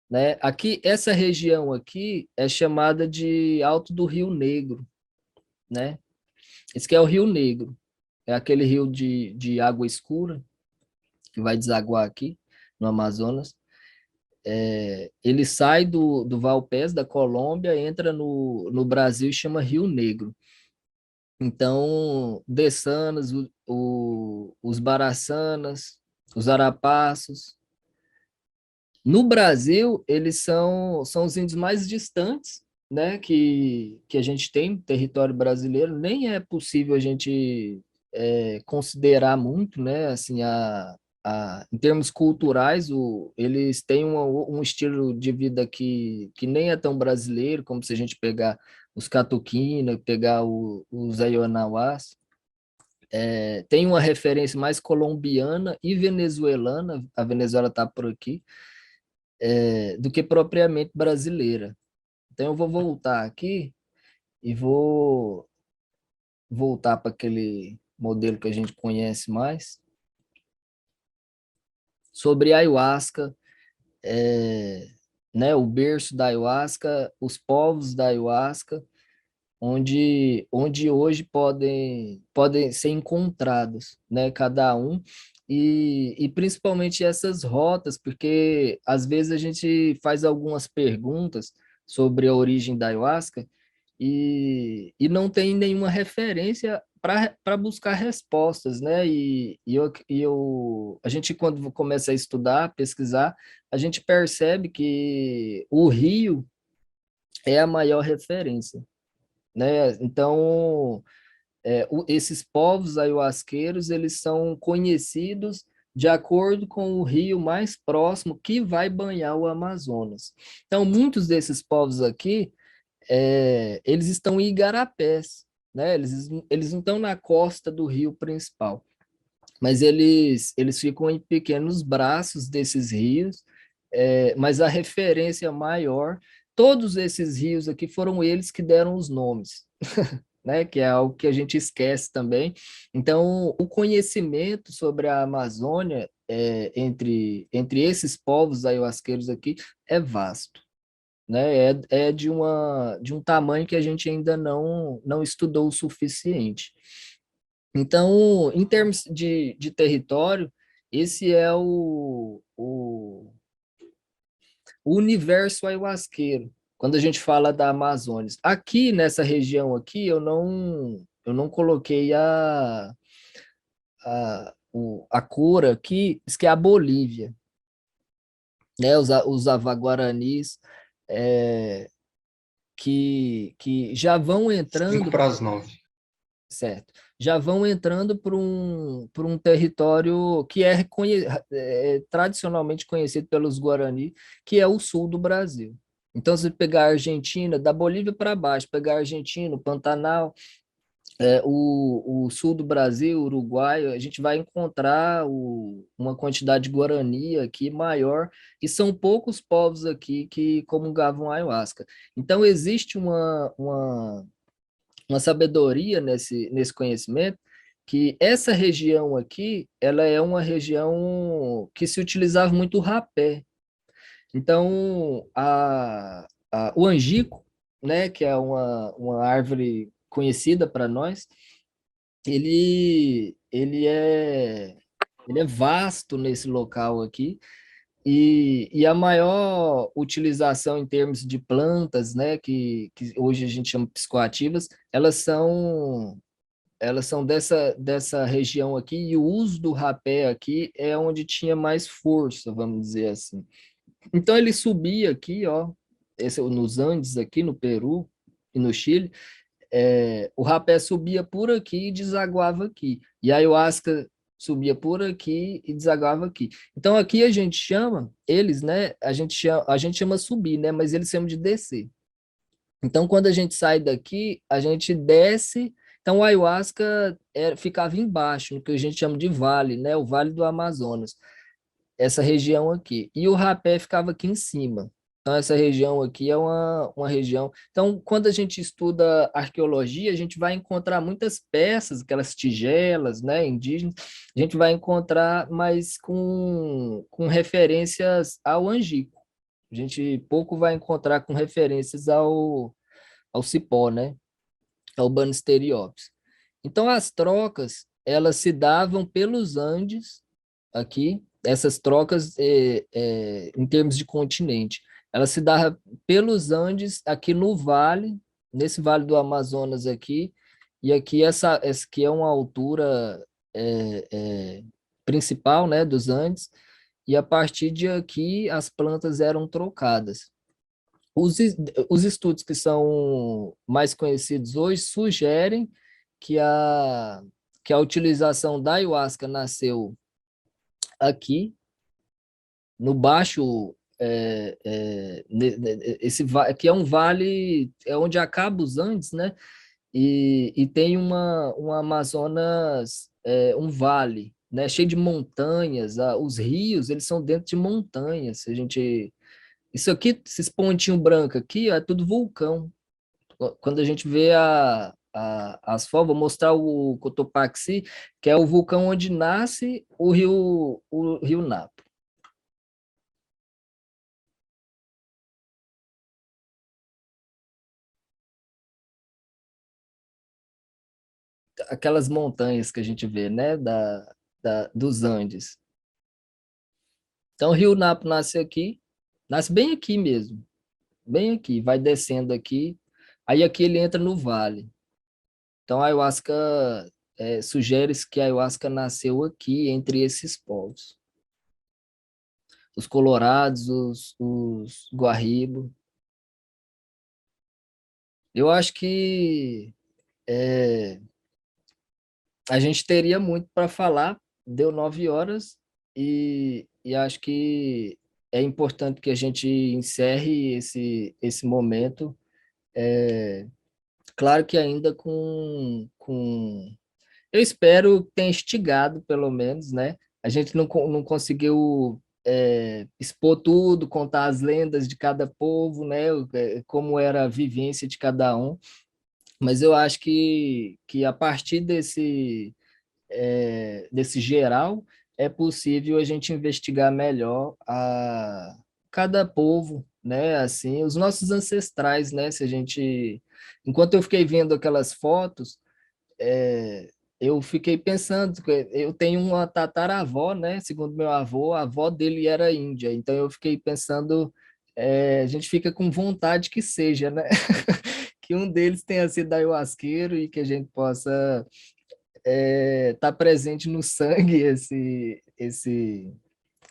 B: né? Aqui, essa região aqui é chamada de Alto do Rio Negro, né? Esse aqui é o Rio Negro, é aquele rio de água escura que vai desaguar aqui no Amazonas. Ele sai do Valpés, da Colômbia, entra no Brasil e chama Rio Negro. Então, Dessanas, os Baraçanas, os Arapaços. No Brasil, eles são os índios mais distantes, né, que a gente tem no território brasileiro. Nem é possível a gente considerar muito, né, assim, em termos culturais, eles têm um estilo de vida que nem é tão brasileiro, como se a gente pegar os Catuquina, pegar os Aionauás. Tem uma referência mais colombiana e venezuelana, a Venezuela está por aqui, do que propriamente brasileira. Então, eu vou voltar aqui e vou voltar para aquele modelo que a gente conhece mais. Sobre a ayahuasca, né, o berço da ayahuasca, os povos da ayahuasca, onde hoje podem ser encontrados, né, cada um, e principalmente essas rotas, porque às vezes a gente faz algumas perguntas sobre a origem da ayahuasca e não tem nenhuma referência para buscar respostas, né? A gente, quando começa a estudar, pesquisar, a gente percebe que o rio é a maior referência, né? Então, esses povos ayahuasqueiros, eles são conhecidos de acordo com o rio mais próximo que vai banhar o Amazonas. Então, muitos desses povos aqui, eles estão em igarapés, né? Eles não estão na costa do rio principal, mas eles ficam em pequenos braços desses rios, mas a referência maior, todos esses rios aqui foram eles que deram os nomes, né? Que é algo que a gente esquece também. Então, o conhecimento sobre a Amazônia, entre esses povos ayahuasqueiros aqui, é vasto, né? É de um tamanho que a gente ainda não estudou o suficiente. Então, em termos de território, esse é o universo ayahuasqueiro, quando a gente fala da Amazônia. Aqui, nessa região aqui, eu não coloquei a cor aqui, isso que é a Bolívia, né? Os Avaguaranis, é, que já vão
A: 5
B: entrando,
A: para as 9.
B: certo? Já vão entrando por um território que é tradicionalmente conhecido pelos Guarani, que é o sul do Brasil. Então, se pegar a Argentina, da Bolívia para baixo, pegar a Argentina, o Pantanal, O sul do Brasil, Uruguai, a gente vai encontrar uma quantidade de Guarani aqui maior, e são poucos povos aqui que comungavam ayahuasca. Então, existe uma sabedoria nesse conhecimento, que essa região aqui, ela é uma região que se utilizava muito o rapé. Então, o angico, né, que é uma árvore conhecida para nós, ele é vasto nesse local aqui, e a maior utilização em termos de plantas, né, que hoje a gente chama psicoativas, elas são dessa região aqui, e o uso do rapé aqui é onde tinha mais força, vamos dizer assim. Então ele subia aqui, ó, nos Andes aqui, no Peru e no Chile, o rapé subia por aqui e desaguava aqui. E a ayahuasca subia por aqui e desaguava aqui. Então aqui a gente chama, eles, né, a gente chama subir, né, mas eles chamam de descer. Então quando a gente sai daqui, a gente desce. Então, o ayahuasca ficava embaixo, no que a gente chama de vale, né? O Vale do Amazonas, essa região aqui. E o rapé ficava aqui em cima. Então, essa região aqui é uma região. Então, quando a gente estuda arqueologia, a gente vai encontrar muitas peças, aquelas tigelas, né, indígenas, a gente vai encontrar, mas com referências ao angico. A gente pouco vai encontrar com referências ao cipó, né, ao Banisteriopsis. Então, as trocas, elas se davam pelos Andes, aqui, essas trocas em termos de continente, elas se davam pelos Andes, aqui no vale, nesse vale do Amazonas aqui, e aqui essa aqui é uma altura é, é, principal, né, dos Andes, e a partir de aqui as plantas eram trocadas. Os, os estudos que são mais conhecidos hoje sugerem que que a utilização da ayahuasca nasceu aqui, no baixo, aqui é um vale, é onde acaba os Andes, né? E tem uma Amazonas, um vale, né? Cheio de montanhas, os rios, eles são dentro de montanhas. Isso aqui, esses pontinhos brancos aqui, ó, é tudo vulcão. Quando a gente vê as fotos, vou mostrar o Cotopaxi, que é o vulcão onde nasce o rio Napo. Aquelas montanhas que a gente vê, né, dos Andes. Então, o rio Napo nasce aqui, nasce bem aqui mesmo, bem aqui, vai descendo aqui, aí aqui ele entra no vale. Então, a ayahuasca, sugere que a ayahuasca nasceu aqui, entre esses povos. Os colorados, os guarribo. Eu acho que a gente teria muito para falar, deu 9 horas, e acho que é importante que a gente encerre esse momento, claro que ainda eu espero que tenha instigado, pelo menos, né? A gente não conseguiu expor tudo, contar as lendas de cada povo, né? Como era a vivência de cada um, mas eu acho que a partir desse geral, é possível a gente investigar melhor cada povo, né? Assim, os nossos ancestrais, né? Se a gente, enquanto eu fiquei vendo aquelas fotos, eu fiquei pensando, que eu tenho uma tataravó, né? Segundo meu avô, a avó dele era índia, então eu fiquei pensando, a gente fica com vontade que seja, né? Que um deles tenha sido ayahuasqueiro e que a gente possa tá presente no sangue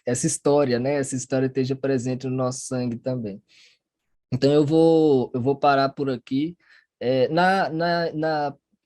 B: essa história, né? Essa história esteja presente no nosso sangue também. Então eu vou parar por aqui.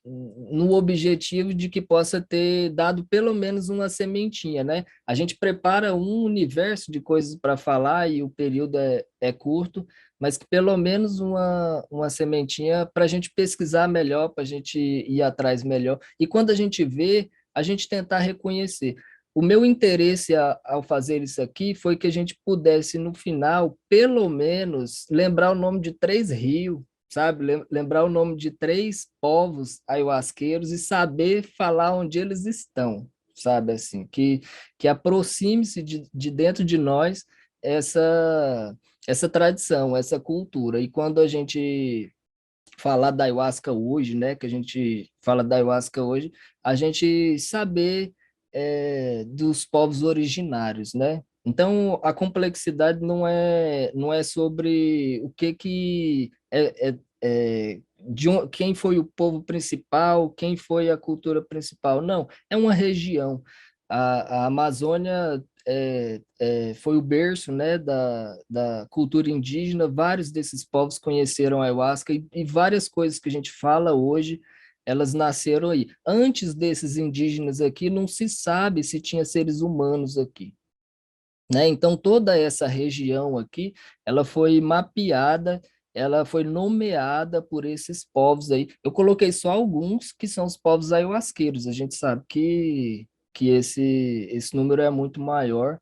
B: no objetivo de que possa ter dado pelo menos uma sementinha, né? A gente prepara um universo de coisas para falar e o período é curto, mas que pelo menos uma sementinha para a gente pesquisar melhor, para a gente ir atrás melhor. E quando a gente vê, a gente tentar reconhecer. O meu interesse ao fazer isso aqui foi que a gente pudesse, no final, pelo menos, lembrar o nome de 3 rios, sabe? Lembrar o nome de 3 povos ayahuasqueiros e saber falar onde eles estão, sabe? Assim, que aproxime-se de dentro de nós essa tradição, essa cultura. E quando a gente falar da ayahuasca hoje, né? Que a gente fala da ayahuasca hoje, a gente saber dos povos originários, né? Então, a complexidade não é sobre o que quem foi o povo principal, quem foi a cultura principal. Não, é uma região. A Amazônia foi o berço, né, da cultura indígena. Vários desses povos conheceram a ayahuasca e várias coisas que a gente fala hoje, elas nasceram aí. Antes desses indígenas aqui, não se sabe se tinha seres humanos aqui, né? Então, toda essa região aqui, ela foi mapeada, ela foi nomeada por esses povos aí. Eu coloquei só alguns que são os povos ayahuasqueiros. A gente sabe que esse número é muito maior,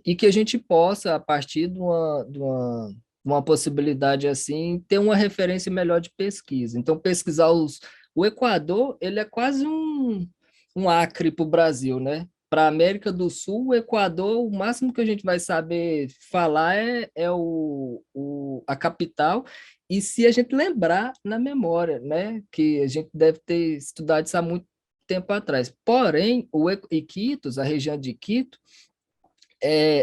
B: e que a gente possa, a partir de uma possibilidade assim, ter uma referência melhor de pesquisa. Então, pesquisar o Equador, ele é quase um Acre para o Brasil, né? Para a América do Sul, o Equador, o máximo que a gente vai saber falar é a capital, e se a gente lembrar na memória, né? Que a gente deve ter estudado isso há muito tempo atrás. Porém, Iquitos, a região de Quito,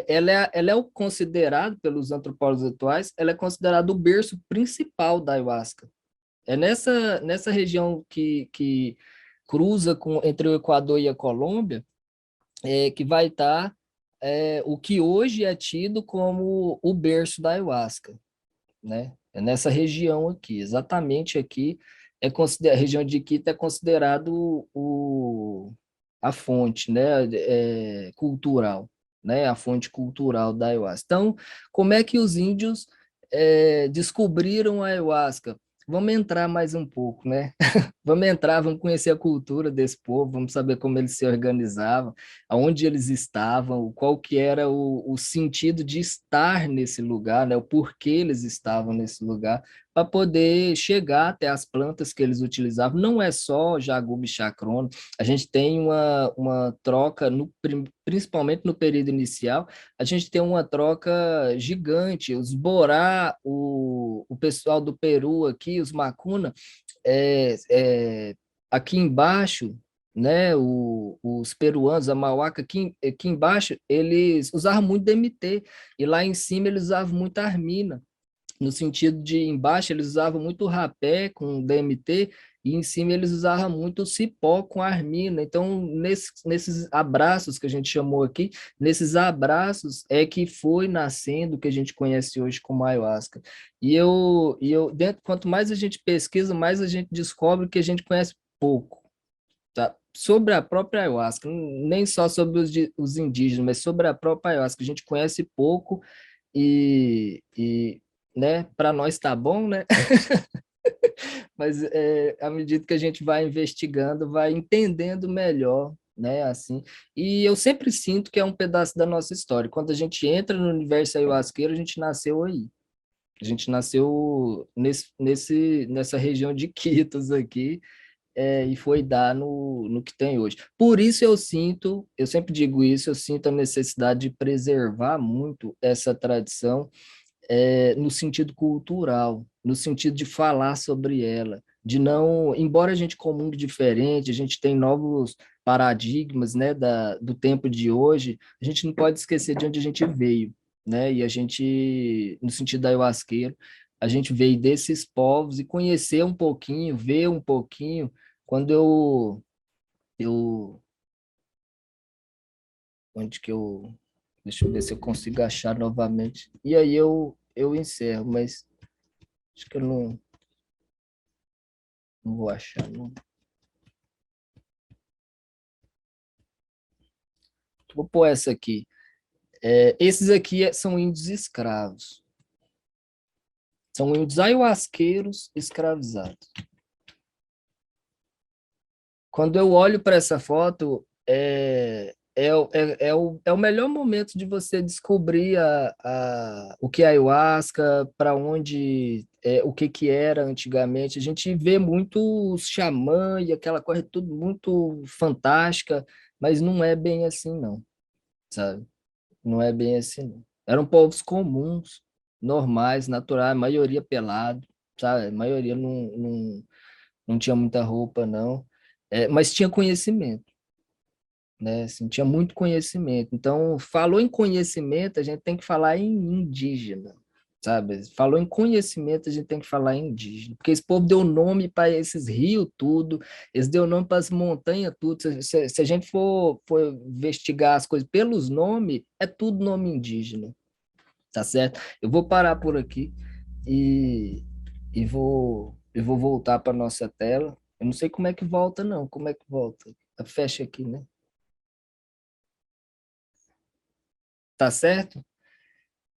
B: ela é o considerado, pelos antropólogos atuais, ela é considerada o berço principal da ayahuasca. É nessa região que cruza entre o Equador e a Colômbia, que vai estar o que hoje é tido como o berço da ayahuasca, né? É nessa região aqui, exatamente aqui, a região de Quito é considerado a fonte, né, cultural, né, a fonte cultural da ayahuasca. Então, como é que os índios descobriram a ayahuasca? Vamos entrar mais um pouco, né? Vamos entrar, vamos conhecer a cultura desse povo, vamos saber como eles se organizavam, aonde eles estavam, qual que era o sentido de estar nesse lugar, né? O porquê eles estavam nesse lugar, para poder chegar até as plantas que eles utilizavam. Não é só jaguba e chacrona, a gente tem uma troca, principalmente no período inicial, a gente tem uma troca gigante. Os Borá, o pessoal do Peru aqui, os Macuna, é, é, aqui embaixo, né, os peruanos, a Mauaca, aqui embaixo, eles usavam muito DMT, e lá em cima eles usavam muito armina, no sentido de embaixo eles usavam muito rapé com DMT, e em cima eles usavam muito cipó com armina. Então, nesses abraços que a gente chamou aqui, nesses abraços é que foi nascendo o que a gente conhece hoje como ayahuasca. Quanto mais a gente pesquisa, mais a gente descobre que a gente conhece pouco, tá? Sobre a própria ayahuasca, nem só sobre os indígenas, mas sobre a própria ayahuasca, a gente conhece pouco, e né, para nós tá bom, né? Mas à medida que a gente vai investigando, vai entendendo melhor, né, assim. E eu sempre sinto que é um pedaço da nossa história. Quando a gente entra no universo ayahuasqueiro, a gente nasceu aí. A gente nasceu nessa região de Quitos aqui, e foi dar no que tem hoje. Por isso eu sempre digo isso, eu sinto a necessidade de preservar muito essa tradição, no sentido cultural, no sentido de falar sobre ela, de não, embora a gente comungue diferente, a gente tem novos paradigmas, né, do tempo de hoje, a gente não pode esquecer de onde a gente veio, né, e a gente, no sentido da ayahuasqueiro, a gente veio desses povos e conhecer um pouquinho, ver um pouquinho. Quando eu, onde que eu, deixa eu ver se eu consigo achar novamente, e aí eu encerro, mas acho que eu não. Não vou achar, não. Vou pôr essa aqui. Esses aqui são índios escravos. São índios ayahuasqueiros escravizados. Quando eu olho para essa foto, é o melhor momento de você descobrir o que é ayahuasca, para onde, o que era antigamente. A gente vê muito os xamã e aquela coisa tudo muito fantástica, mas não é bem assim, não, sabe? Não é bem assim, não. Eram povos comuns, normais, naturais, a maioria pelado, sabe? A maioria não tinha muita roupa, não. Mas tinha conhecimento, né? Assim, tinha muito conhecimento. Então, falou em conhecimento, a gente tem que falar em indígena, sabe? Falou em conhecimento, a gente tem que falar em indígena, porque esse povo deu nome para esses rios tudo, eles deu nome para as montanhas tudo. Se a gente for investigar as coisas pelos nomes, é tudo nome indígena, tá certo? Eu vou parar por aqui e, e vou voltar para nossa tela. Eu não sei como é que volta, não. Como é que volta? Fecha aqui, né? Tá certo?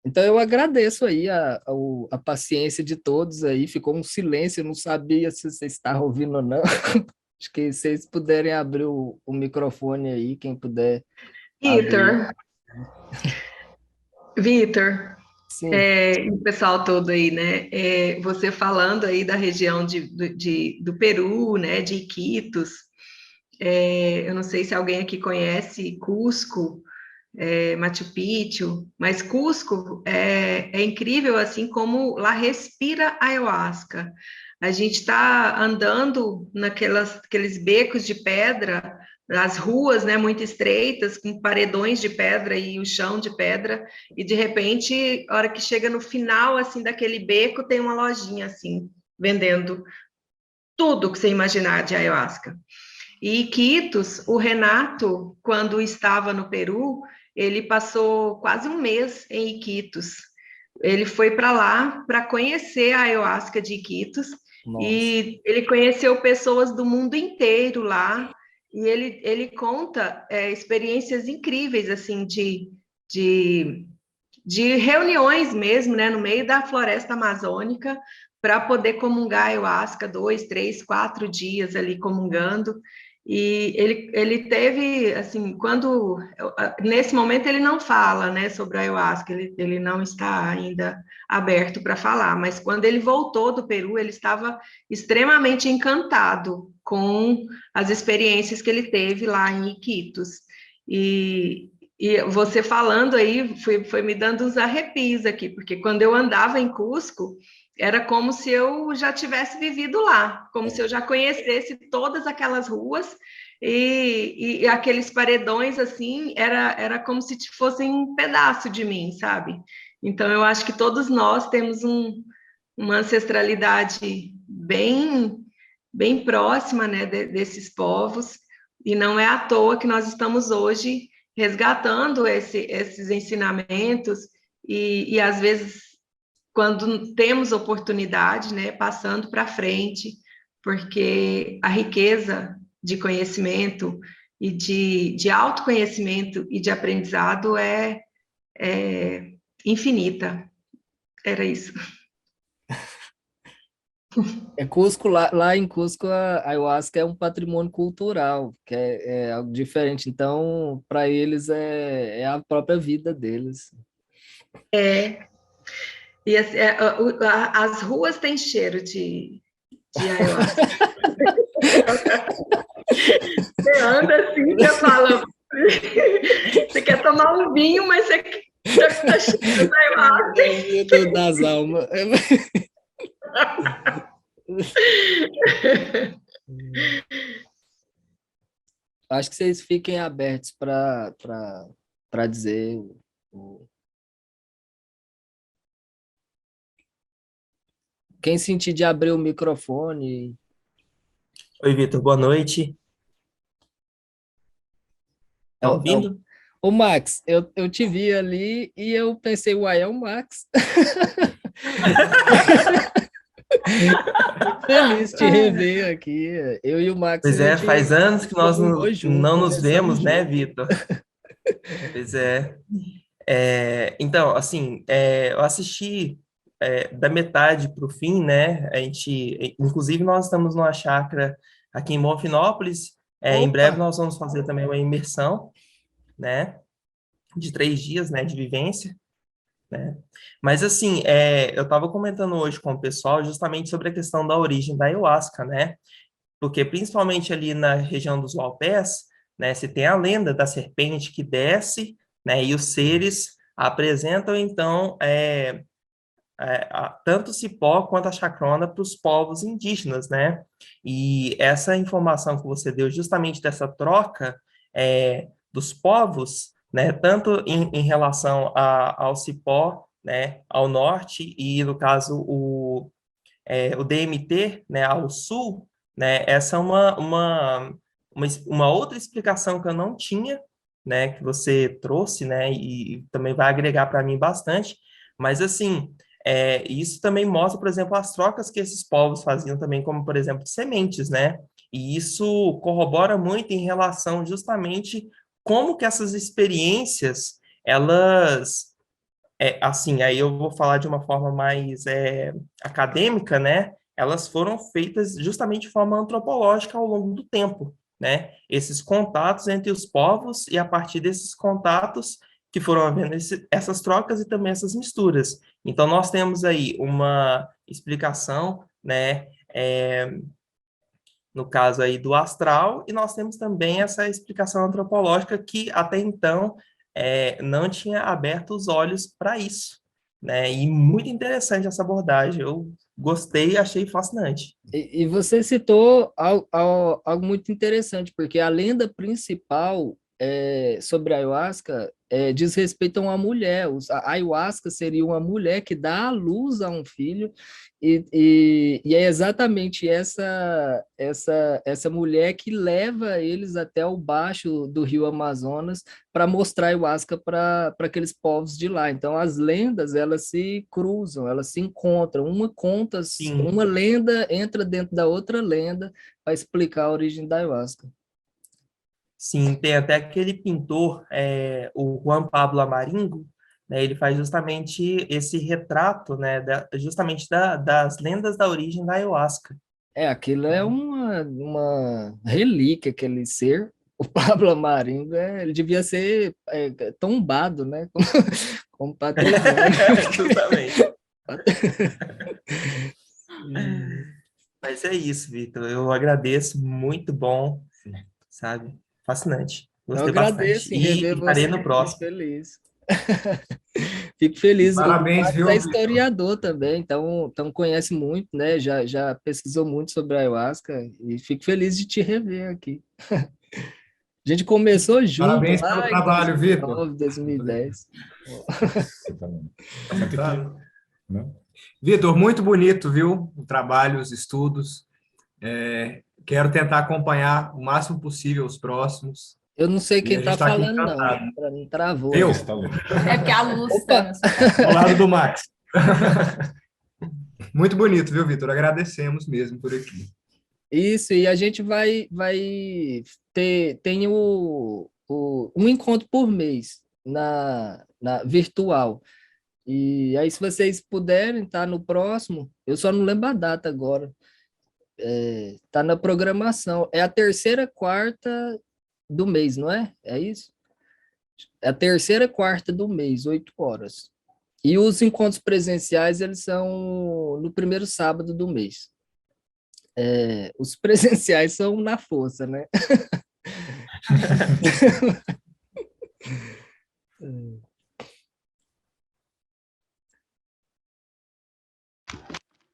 B: Então eu agradeço aí a paciência de todos aí. Ficou um silêncio, eu não sabia se vocês estavam ouvindo ou não. Acho que vocês puderem abrir o microfone aí, quem puder abrir.
C: Vitor, Vitor,
B: Sim,
C: e o pessoal todo aí, né? Você falando aí da região do Peru, né? De Iquitos. Eu não sei se alguém aqui conhece Cusco, Machu Picchu, mas Cusco é incrível, assim como lá respira ayahuasca. A gente está andando aqueles becos de pedra, as ruas, né, muito estreitas, com paredões de pedra e o chão de pedra, e de repente, a hora que chega no final, assim, daquele beco, tem uma lojinha, assim, vendendo tudo que você imaginar de ayahuasca. E Iquitos, o Renato, quando estava no Peru, ele passou quase um mês em Iquitos. Ele foi para lá para conhecer a ayahuasca de Iquitos
B: nossa.
C: e ele conheceu pessoas do mundo inteiro lá. E ele conta experiências incríveis assim de, de reuniões mesmo, né, no meio da floresta amazônica para poder comungar ayahuasca 2, 3, 4 dias ali comungando. E ele teve, assim, nesse momento ele não fala, né, sobre a ayahuasca, ele não está ainda aberto para falar, mas quando ele voltou do Peru, ele estava extremamente encantado com as experiências que ele teve lá em Iquitos. E você falando aí foi me dando uns arrepios aqui, porque quando eu andava em Cusco, era como se eu já tivesse vivido lá, como se eu já conhecesse todas aquelas ruas e aqueles paredões, assim, era como se fossem um pedaço de mim, sabe? Então, eu acho que todos nós temos uma ancestralidade bem próxima, né, desses povos, e não é à toa que nós estamos hoje resgatando esses ensinamentos e às vezes quando temos oportunidade, né, passando para frente, porque a riqueza de conhecimento e de autoconhecimento e de aprendizado é infinita. Era isso.
B: Cusco, lá em Cusco, a ayahuasca é um patrimônio cultural, que é algo diferente. Então, para eles, é a própria vida deles.
C: É, e as ruas têm cheiro de ayahuasca. Você anda assim, você fala, você quer tomar um vinho, mas você tá cheio de ayahuasca.
B: É o medo das almas. Acho que vocês fiquem abertos para dizer quem sentir de abrir o microfone.
D: Oi, Vitor, boa noite.
B: É,
D: Tá
B: o- é, o
D: ouvindo?
B: Ô, Max, eu te vi ali e eu pensei, uai, é o Max. Feliz de te rever aqui. Eu e o Max,
D: Pois
B: a
D: é,
B: gente
D: faz anos que nós
B: comungou junto,
D: não nos
B: conversamos
D: vemos, né,
B: junto.
D: Vitor? Pois é. Então, assim, eu assisti da metade para o fim, né? Inclusive, nós estamos numa chácara aqui em Monfinópolis. Em breve
B: Opa!
D: nós vamos fazer também uma imersão, né? De 3 dias, né? De vivência, né? Mas, assim, eu estava comentando hoje com o pessoal justamente sobre a questão da origem da ayahuasca, né? Porque principalmente ali na região dos Valpés, né, se tem a lenda da serpente que desce, né, e os seres apresentam então tanto o cipó quanto a chacrona para os povos indígenas, né? E essa informação que você deu justamente dessa troca dos povos, né, tanto em relação ao cipó, né, ao norte e no caso o DMT, né, ao sul, né, essa é uma outra explicação que eu não tinha, né, que você trouxe, né, e também vai agregar para mim bastante, mas assim, isso também mostra, por exemplo, as trocas que esses povos faziam também, como, por exemplo, sementes, né, e isso corrobora muito em relação justamente como que essas experiências, elas assim, aí eu vou falar de uma forma mais acadêmica, né? Elas foram feitas justamente de forma antropológica ao longo do tempo, né? Esses contatos entre os povos e a partir desses contatos que foram havendo essas trocas e também essas misturas. Então, nós temos aí uma explicação, né? No caso aí do astral, e nós temos também essa explicação antropológica que até então não tinha aberto os olhos para isso, né? E muito interessante essa abordagem, eu gostei e achei fascinante.
B: E você citou algo muito interessante, porque a lenda principal sobre a ayahuasca diz respeito a uma mulher. A ayahuasca seria uma mulher que dá à luz a um filho, e é exatamente essa mulher que leva eles até o baixo do rio Amazonas para mostrar a ayahuasca para aqueles povos de lá. Então, as lendas, elas se cruzam, elas se encontram.
D: Sim,
B: Uma lenda entra dentro da outra lenda para explicar a origem da ayahuasca.
D: sim, tem até aquele pintor, o Juan Pablo Amaringo, né? Ele faz justamente esse retrato, né? Justamente das lendas da origem da ayahuasca.
B: Aquilo é uma relíquia, aquele ser. O Pablo Amaringo, ele devia ser tombado, né? Como patrimônio.
D: Justamente.
B: Hum.
D: Mas é isso, Vitor. Eu agradeço, muito bom, sabe? Fascinante.
B: Eu
D: Gostei bastante.
B: agradeço em
D: E
B: rever
D: estarei
B: você,
D: no
B: fico
D: próximo.
B: feliz. Fico feliz. O
E: Parabéns,
B: Max é
E: viu, Vitor?
B: historiador também, então conhece muito, né? Já pesquisou muito sobre a ayahuasca e fico feliz de te rever aqui. A gente começou junto
E: Parabéns pelo
B: lá em
E: trabalho, Vitor.
B: 2009, 2010.
E: Tá. Vitor, muito bonito, viu? O trabalho, os estudos. Quero tentar acompanhar o máximo possível os próximos.
B: Eu não sei
E: E
B: quem
E: a gente
B: está
E: está aqui
B: falando, não.
E: encantado.
B: Para mim, travou
E: Viu?
B: aí.
F: É porque a luz está
B: Opa!
F: na sua cara.
E: Ao lado do Max. Muito bonito, viu, Vitor? Agradecemos mesmo por aqui.
B: Isso, e a gente vai tem um encontro por mês na virtual. E aí, se vocês puderem estar no próximo, eu só não lembro a data agora. Tá na programação. É a terceira quarta do mês, não é? É isso? É a terceira quarta do mês, 8 horas. E os encontros presenciais, eles são no primeiro sábado do mês. Os presenciais são na força, né?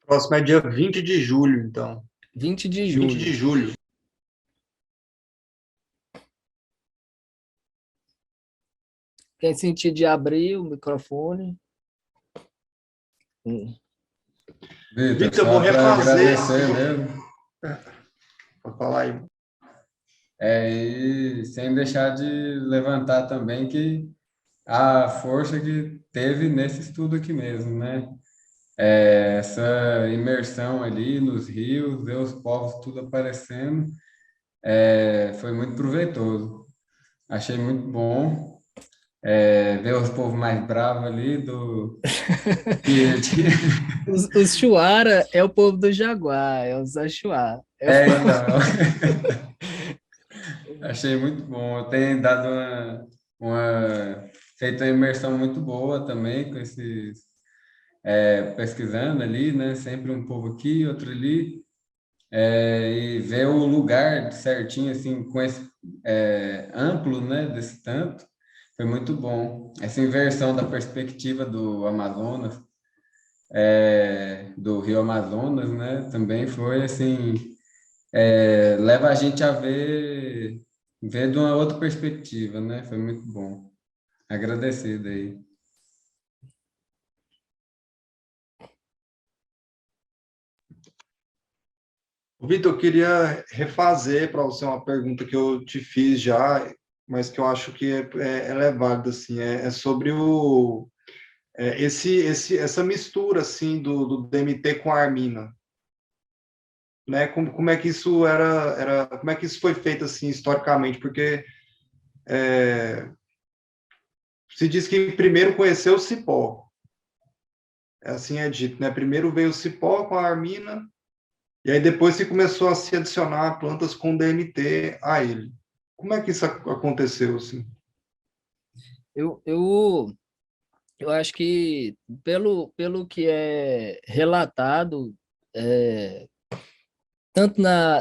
A: Próximo é dia 20 de julho, então.
B: 20 de
A: 20 de
B: julho.
A: julho.
B: Quem sentir de abrir o microfone.
A: Vitor,
G: só
A: vou
G: para
A: refazer.
G: agradecer mesmo.
A: Vou falar aí.
G: E sem deixar de levantar também que a força que teve nesse estudo aqui mesmo, né? essa imersão ali nos rios, ver os povos tudo aparecendo, foi muito proveitoso. Achei muito bom. Ver os povos mais bravos ali do que
B: Os Chuara é o povo do Jaguar, é os Achuá.
G: então, achei muito bom. Tem dado feito uma imersão muito boa também com esses pesquisando ali, né? Sempre um povo aqui, outro ali, e ver o lugar certinho assim com esse amplo, né? Desse tanto, foi muito bom. Essa inversão da perspectiva do Amazonas, do Rio Amazonas, né? Também foi assim, leva a gente a ver de uma outra perspectiva, né? Foi muito bom. Agradecido aí.
A: Vitor, eu queria refazer para você uma pergunta que eu te fiz já, mas que eu acho que ela é válida, assim, é sobre essa mistura, assim, do DMT com a Armina, né? Como é que isso como é que isso foi feito, assim, historicamente? Porque se diz que primeiro conheceu o cipó, assim é dito, né? Primeiro veio o cipó com a Armina, e aí depois se começou a se adicionar plantas com DMT a ele. Como é que isso aconteceu, assim?
B: Eu, eu acho que, pelo que é relatado, é,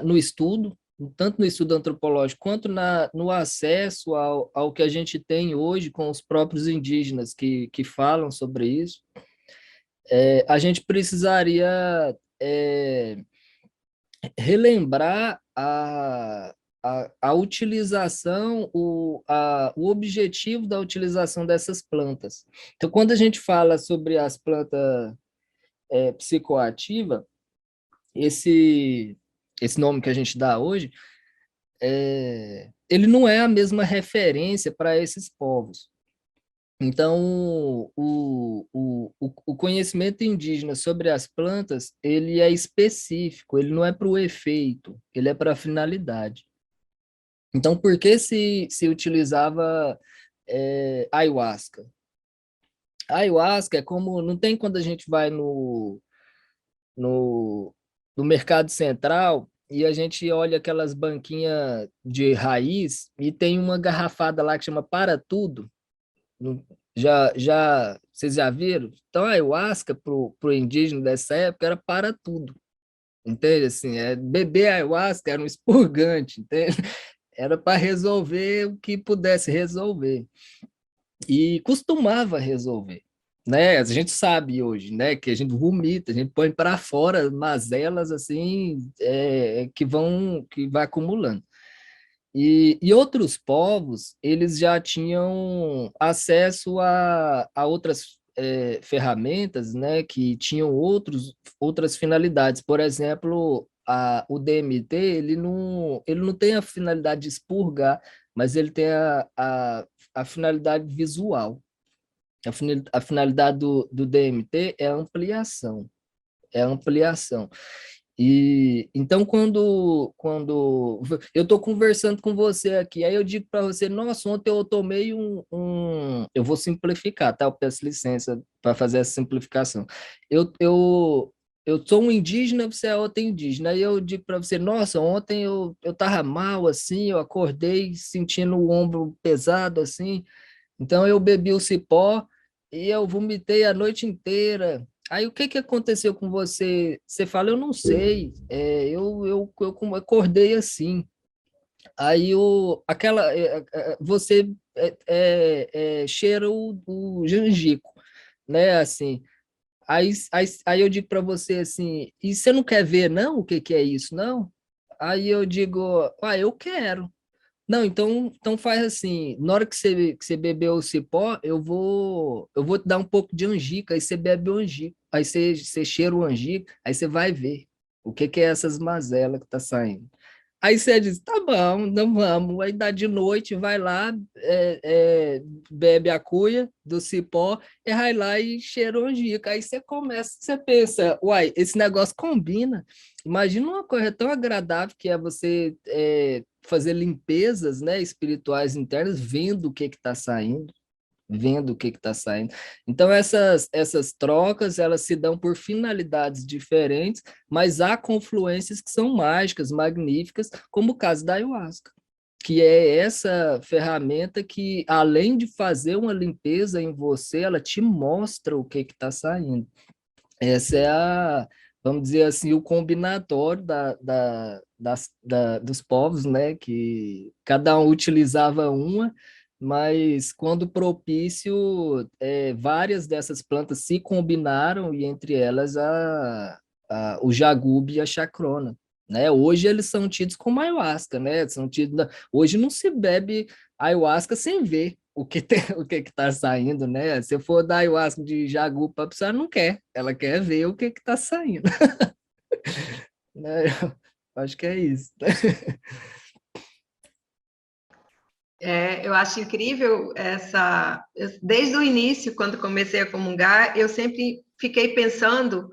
B: no estudo, tanto no estudo antropológico, quanto no acesso ao que a gente tem hoje com os próprios indígenas que falam sobre isso, a gente precisaria é, relembrar a utilização, o objetivo da utilização dessas plantas. Então, quando a gente fala sobre as plantas psicoativas, esse nome que a gente dá hoje, ele não é a mesma referência para esses povos. Então, o conhecimento indígena sobre as plantas, ele é específico, ele não é para o efeito, ele é para a finalidade. Então, por que se utilizava ayahuasca? A ayahuasca é como, não tem quando a gente vai no, no mercado central e a gente olha aquelas banquinhas de raiz e tem uma garrafada lá que chama Para Tudo. Vocês já viram? Então, a ayahuasca pro indígena dessa época era para tudo, entende? Assim, beber ayahuasca era um expurgante, entende? Era para resolver o que pudesse resolver. E costumava resolver, né? A gente sabe hoje, né, que a gente vomita, a gente põe para fora mazelas assim, que vai acumulando. E outros povos, eles já tinham acesso a outras ferramentas, né, que tinham outras finalidades. Por exemplo, o DMT, ele não tem a finalidade de expurgar, mas ele tem a finalidade visual. A finalidade do DMT é a ampliação. É a ampliação. E então, quando eu estou conversando com você aqui, aí eu digo para você, nossa, ontem eu tomei eu vou simplificar, tá? Eu peço licença para fazer essa simplificação. Eu sou um indígena, você é outro indígena. Aí eu digo para você, nossa, ontem eu estava mal, assim, eu acordei sentindo o ombro pesado, assim, então eu bebi o cipó e eu vomitei a noite inteira. Aí o que aconteceu com você? Você fala, eu não sei, eu acordei assim. Aí você cheira o jangico, né? Assim. Aí eu digo para você assim, e você não quer ver não o que é isso, não? Aí eu digo, eu quero. Não, então faz assim, na hora que você beber o cipó, eu vou te dar um pouco de angica, aí você bebe o angico, aí você cheira o angico, aí você vai ver o que é essas mazelas que tá saindo. Aí você diz, tá bom, não vamos. Aí dá de noite, vai lá, bebe a cuia do cipó, e vai lá e cheira uma dica. Aí você começa, você pensa, uai, esse negócio combina. Imagina uma coisa tão agradável que é você fazer limpezas, né, espirituais internas, vendo o que está saindo, vendo o que está saindo. Então, essas trocas, elas se dão por finalidades diferentes, mas há confluências que são mágicas, magníficas, como o caso da ayahuasca, que é essa ferramenta que, além de fazer uma limpeza em você, ela te mostra o que está saindo. Essa é vamos dizer assim, o combinatório dos povos, né, que cada um utilizava uma, mas quando propício, várias dessas plantas se combinaram, e entre elas o jagube e a chacrona. Né? Hoje eles são tidos como ayahuasca, né? Hoje não se bebe ayahuasca sem ver o que está saindo, né? Se eu for dar ayahuasca de jagu para a pessoa, não quer, ela quer ver o que está saindo. Né? Eu acho que é isso.
C: Eu acho incrível desde o início, quando comecei a comungar, eu sempre fiquei pensando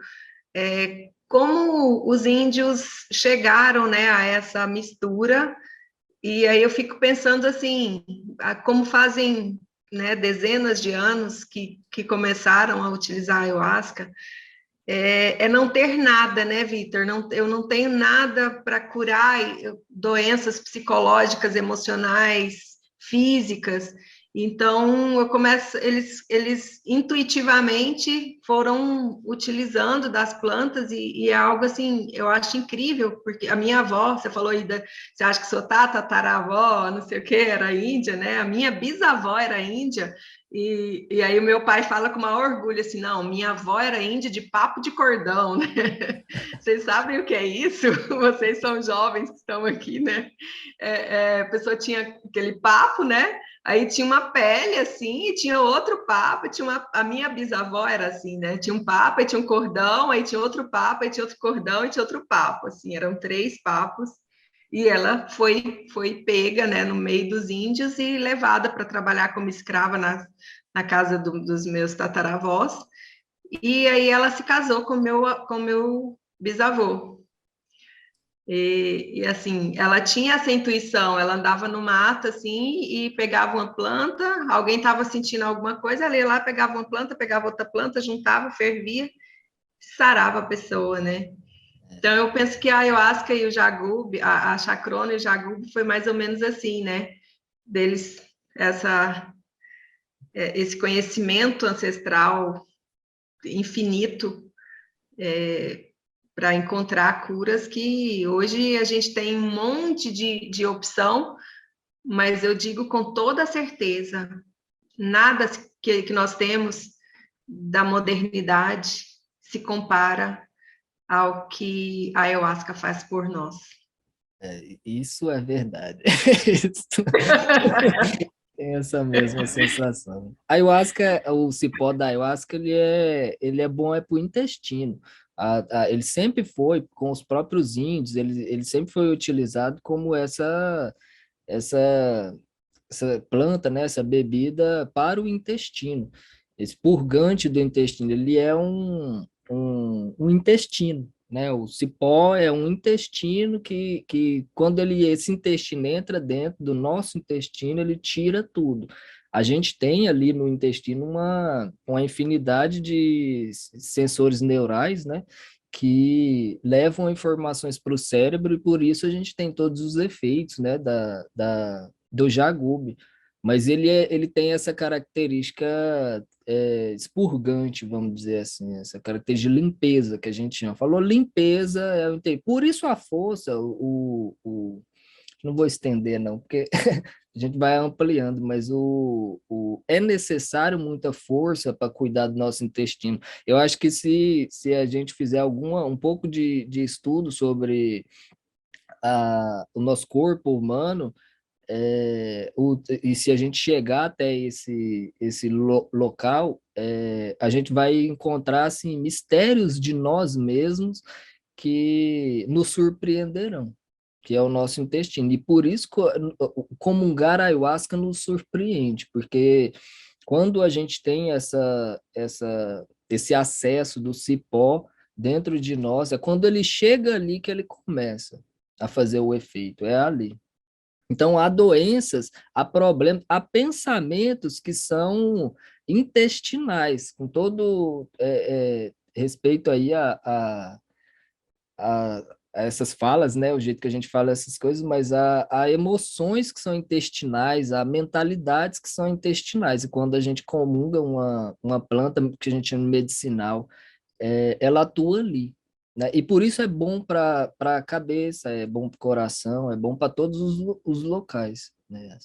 C: como os índios chegaram, né, a essa mistura. E aí eu fico pensando assim, como fazem, né, dezenas de anos que começaram a utilizar a ayahuasca, não ter nada, né, Vitor? Eu não tenho nada para curar doenças psicológicas, emocionais, físicas. Então, eles intuitivamente foram utilizando das plantas e é algo assim, eu acho incrível, porque a minha avó, você falou aí, você acha que sua tataravó, não sei o que, era índia, né? A minha bisavó era índia, e aí o meu pai fala com maior orgulho assim, não, minha avó era índia de papo de cordão, né? Vocês sabem o que é isso? Vocês são jovens que estão aqui, né? A pessoa tinha aquele papo, né? Aí tinha uma pele assim, e tinha outro papo, a minha bisavó era assim, né? Tinha um papo, aí tinha um cordão, aí tinha outro papo, aí tinha outro cordão, e tinha outro papo, assim, eram 3 papos, e ela foi pega, né, no meio dos índios e levada para trabalhar como escrava na casa dos meus tataravós, e aí ela se casou com meu bisavô. E assim, ela tinha essa intuição, ela andava no mato assim e pegava uma planta, alguém estava sentindo alguma coisa, ela ia lá, pegava uma planta, pegava outra planta, juntava, fervia, sarava a pessoa, né? Então eu penso que a ayahuasca e o jagube, a chacrona e o jagube foi mais ou menos assim, né? Deles, esse conhecimento ancestral infinito, para encontrar curas que hoje a gente tem um monte de opção, mas eu digo com toda certeza, nada que nós temos da modernidade se compara ao que a ayahuasca faz por nós.
B: Isso é verdade. Tem essa mesma sensação. A ayahuasca, o cipó da ayahuasca, ele é bom para o intestino. Ele sempre foi, com os próprios índios, ele sempre foi utilizado como essa, essa planta, né, essa bebida para o intestino. Esse purgante do intestino, ele é um intestino, né? O cipó é um intestino que quando esse intestino entra dentro do nosso intestino, ele tira tudo. A gente tem ali no intestino uma infinidade de sensores neurais, né? Que levam informações para o cérebro, e por isso a gente tem todos os efeitos, né, do jagube. Mas ele tem essa característica expurgante, vamos dizer assim, essa característica de limpeza que a gente chama. Falou limpeza, eu entendi. Por isso a força, não vou estender não, porque a gente vai ampliando, mas é necessário muita força para cuidar do nosso intestino. Eu acho que se a gente fizer um pouco de estudo sobre o nosso corpo humano, e se a gente chegar até esse local, a gente vai encontrar assim, mistérios de nós mesmos que nos surpreenderão. que é o nosso intestino. E por isso, comungar a ayahuasca nos surpreende, porque quando a gente tem esse acesso do cipó dentro de nós, é quando ele chega ali que ele começa a fazer o efeito, é ali. Então, há doenças, há problemas, há pensamentos que são intestinais, com todo respeito aí a essas falas, né, o jeito que a gente fala essas coisas, mas há emoções que são intestinais, há mentalidades que são intestinais, e quando a gente comunga uma planta que a gente chama de medicinal, ela atua ali, né? E por isso é bom para a cabeça, é bom para o coração, é bom para todos os locais, né?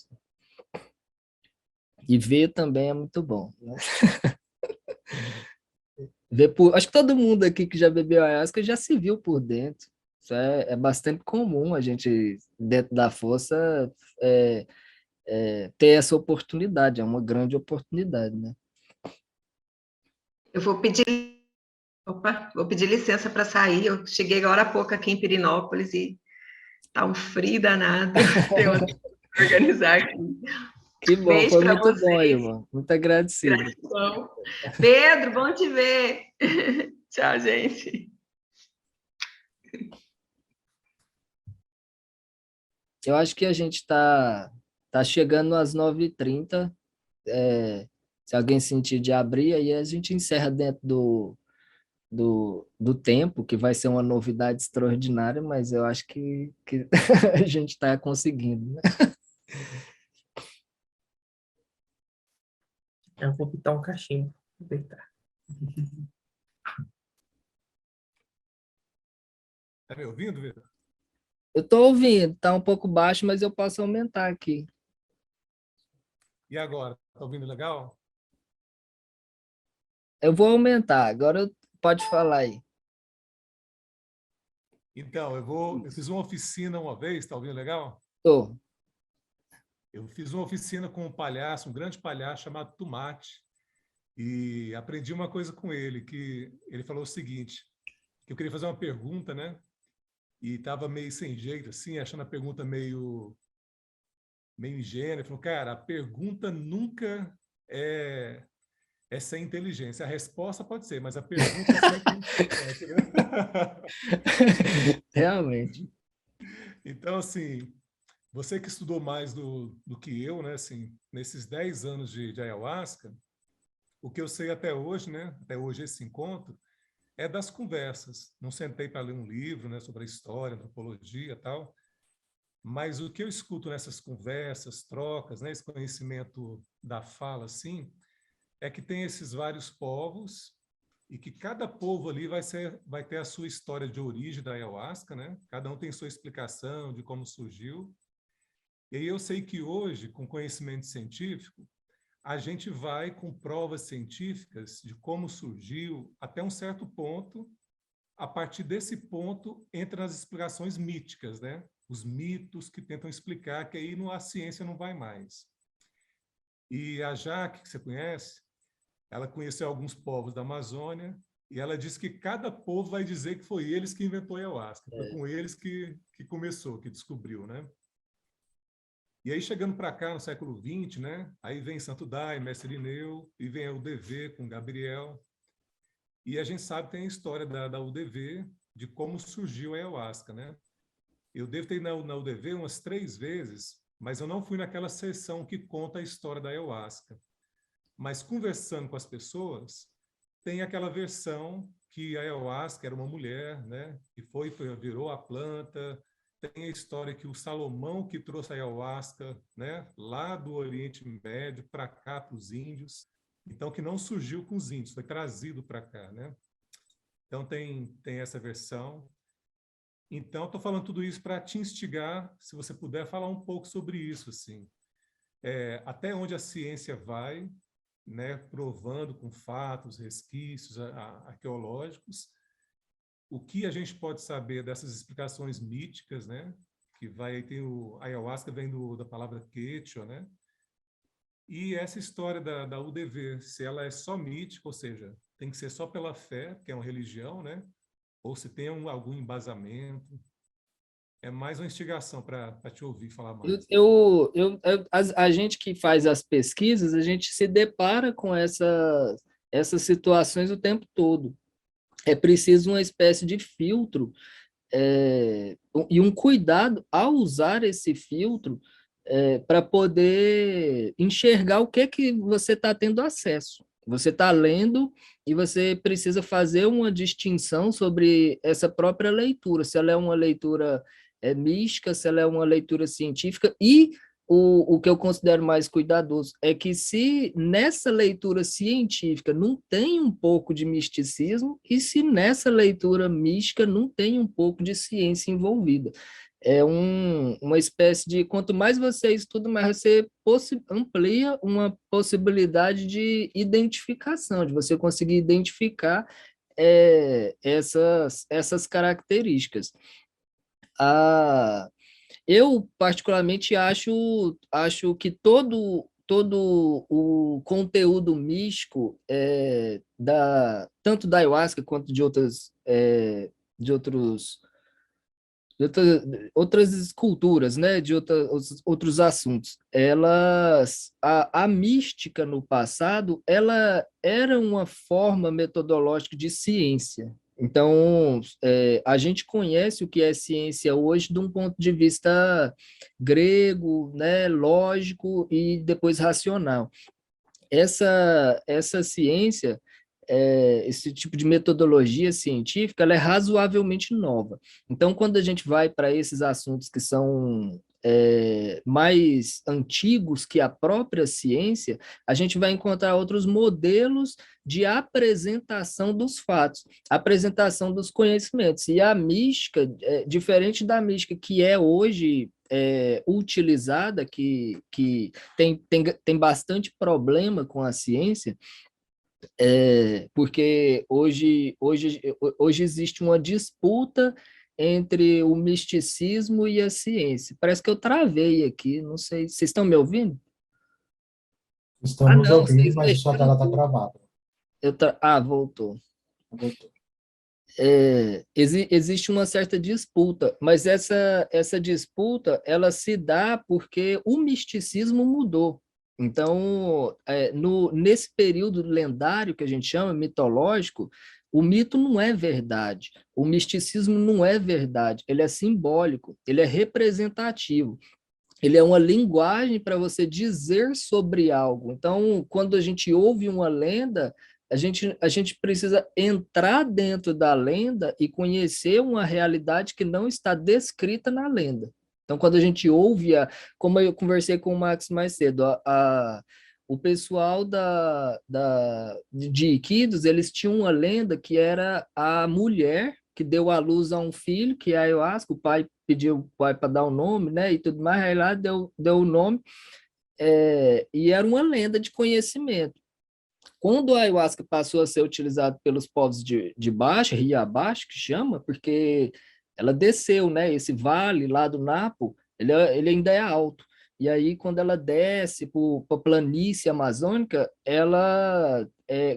B: E ver também é muito bom, né? Acho que todo mundo aqui que já bebeu ayahuasca já se viu por dentro. Isso é bastante comum a gente, dentro da força, é, ter essa oportunidade, é uma grande oportunidade, né?
C: Eu vou pedir licença para sair. Eu cheguei agora há pouco aqui em Pirinópolis e tá um frio danado. Tenho que organizar aqui.
B: Que bom,
C: Beijo
B: foi
C: para
B: muito bom,
C: vocês.
B: irmão. Muito agradecido.
C: Gratidão. Pedro, bom te ver. Tchau, gente.
B: Eu acho que a gente está chegando às 9h30. Se alguém sentir de abrir, aí a gente encerra dentro do tempo, que vai ser uma novidade extraordinária, mas eu acho que a gente está conseguindo, né?
D: Eu vou pintar um cachimbo. Vou deitar.
E: Tá me ouvindo, Vitor?
B: Eu estou ouvindo, está um pouco baixo, mas eu posso aumentar aqui.
E: E agora? Tá ouvindo legal?
B: Eu vou aumentar, agora pode falar aí.
H: Então, eu fiz uma oficina uma vez, tá ouvindo legal?
B: Tô.
H: Eu fiz uma oficina com um palhaço, um grande palhaço chamado Tomate, e aprendi uma coisa com ele, que ele falou o seguinte, que eu queria fazer uma pergunta, né? E estava meio sem jeito, assim, achando a pergunta meio ingênua. Ele falou, cara, a pergunta nunca é sem inteligência. A resposta pode ser, mas a pergunta é sempre inteligente, né?
B: Realmente.
H: Então, assim, você que estudou mais do que eu, né, assim, nesses 10 anos de ayahuasca, o que eu sei até hoje, né, até hoje esse encontro, é das conversas. Não sentei para ler um livro, né, sobre a história, antropologia e tal, mas o que eu escuto nessas conversas, trocas, né, esse conhecimento da fala, assim, é que tem esses vários povos e que cada povo ali vai ter a sua história de origem da ayahuasca, né? Cada um tem sua explicação de como surgiu. E aí eu sei que hoje, com conhecimento científico, a gente vai com provas científicas de como surgiu até um certo ponto. A partir desse ponto, entram as explicações míticas, né? Os mitos que tentam explicar, que aí a ciência não vai mais. E a Jaque, que você conhece, ela conheceu alguns povos da Amazônia e ela disse que cada povo vai dizer que foi eles que inventou a ayahuasca, foi com eles que começou, que descobriu, né? E aí, chegando para cá, no século XX, né? Aí vem Santo Daime, Mestre Irineu, e vem a UDV com Gabriel. E a gente sabe que tem a história da UDV, de como surgiu a ayahuasca, né? Eu devo ter ido na UDV umas 3 vezes, mas eu não fui naquela sessão que conta a história da ayahuasca. Mas conversando com as pessoas, tem aquela versão que a ayahuasca era uma mulher, né? Que virou a planta. Tem a história que o Salomão que trouxe a ayahuasca, né? Lá do Oriente Médio para cá, para os índios. Então, que não surgiu com os índios, foi trazido para cá, né? Então, tem essa versão. Então, estou falando tudo isso para te instigar, se você puder falar um pouco sobre isso, assim. Até onde a ciência vai, né, provando com fatos, resquícios arqueológicos, o que a gente pode saber dessas explicações míticas, né, que tem a ayahuasca vem da palavra quechua, né, e essa história da UDV, se ela é só mítica, ou seja, tem que ser só pela fé, que é uma religião, né, ou se tem algum embasamento. é mais uma instigação para te ouvir falar mais.
B: A gente que faz as pesquisas, a gente se depara com essas situações o tempo todo. É preciso uma espécie de filtro e um cuidado ao usar esse filtro para poder enxergar o que você está tendo acesso. Você está lendo e você precisa fazer uma distinção sobre essa própria leitura, se ela é uma leitura mística, se ela é uma leitura científica, e o que eu considero mais cuidadoso é que se nessa leitura científica não tem um pouco de misticismo, e se nessa leitura mística não tem um pouco de ciência envolvida. É uma espécie de, quanto mais você estuda, mais você amplia uma possibilidade de identificação, de você conseguir identificar essas características. Eu, particularmente, acho que todo o conteúdo místico tanto da ayahuasca quanto de outras culturas, né, de outros assuntos. A mística no passado, ela era uma forma metodológica de ciência. Então, a gente conhece o que é ciência hoje de um ponto de vista grego, né, lógico e depois racional. Essa ciência, esse tipo de metodologia científica, ela é razoavelmente nova. Então, quando a gente vai para esses assuntos que são mais antigos que a própria ciência, a gente vai encontrar outros modelos de apresentação dos fatos, apresentação dos conhecimentos. E a mística, diferente da mística que é hoje utilizada, que tem bastante problema com a ciência, porque hoje existe uma disputa entre o misticismo e a ciência. Parece que eu travei aqui, não sei, vocês estão me ouvindo?
I: Estamos
B: Não,
I: ouvindo, mas a sua tela está travada.
B: Voltou.
I: Voltou.
B: Existe uma certa disputa, mas essa disputa ela se dá porque o misticismo mudou. Então, nesse período lendário que a gente chama, mitológico, o mito não é verdade, o misticismo não é verdade, ele é simbólico, ele é representativo. Ele é uma linguagem para você dizer sobre algo. Então, quando a gente ouve uma lenda, a gente precisa entrar dentro da lenda e conhecer uma realidade que não está descrita na lenda. Então, quando a gente ouve, como eu conversei com o Max mais cedo, o pessoal de Iquitos, eles tinham uma lenda que era a mulher que deu à luz a um filho, que é a ayahuasca, o pai pediu o pai para dar o nome, né, e tudo mais, aí lá deu o nome, e era uma lenda de conhecimento. Quando a ayahuasca passou a ser utilizada pelos povos de baixo, ria abaixo, que chama, porque ela desceu, né, esse vale lá do Napo, ele ainda é alto, e aí quando ela desce para a planície amazônica, ela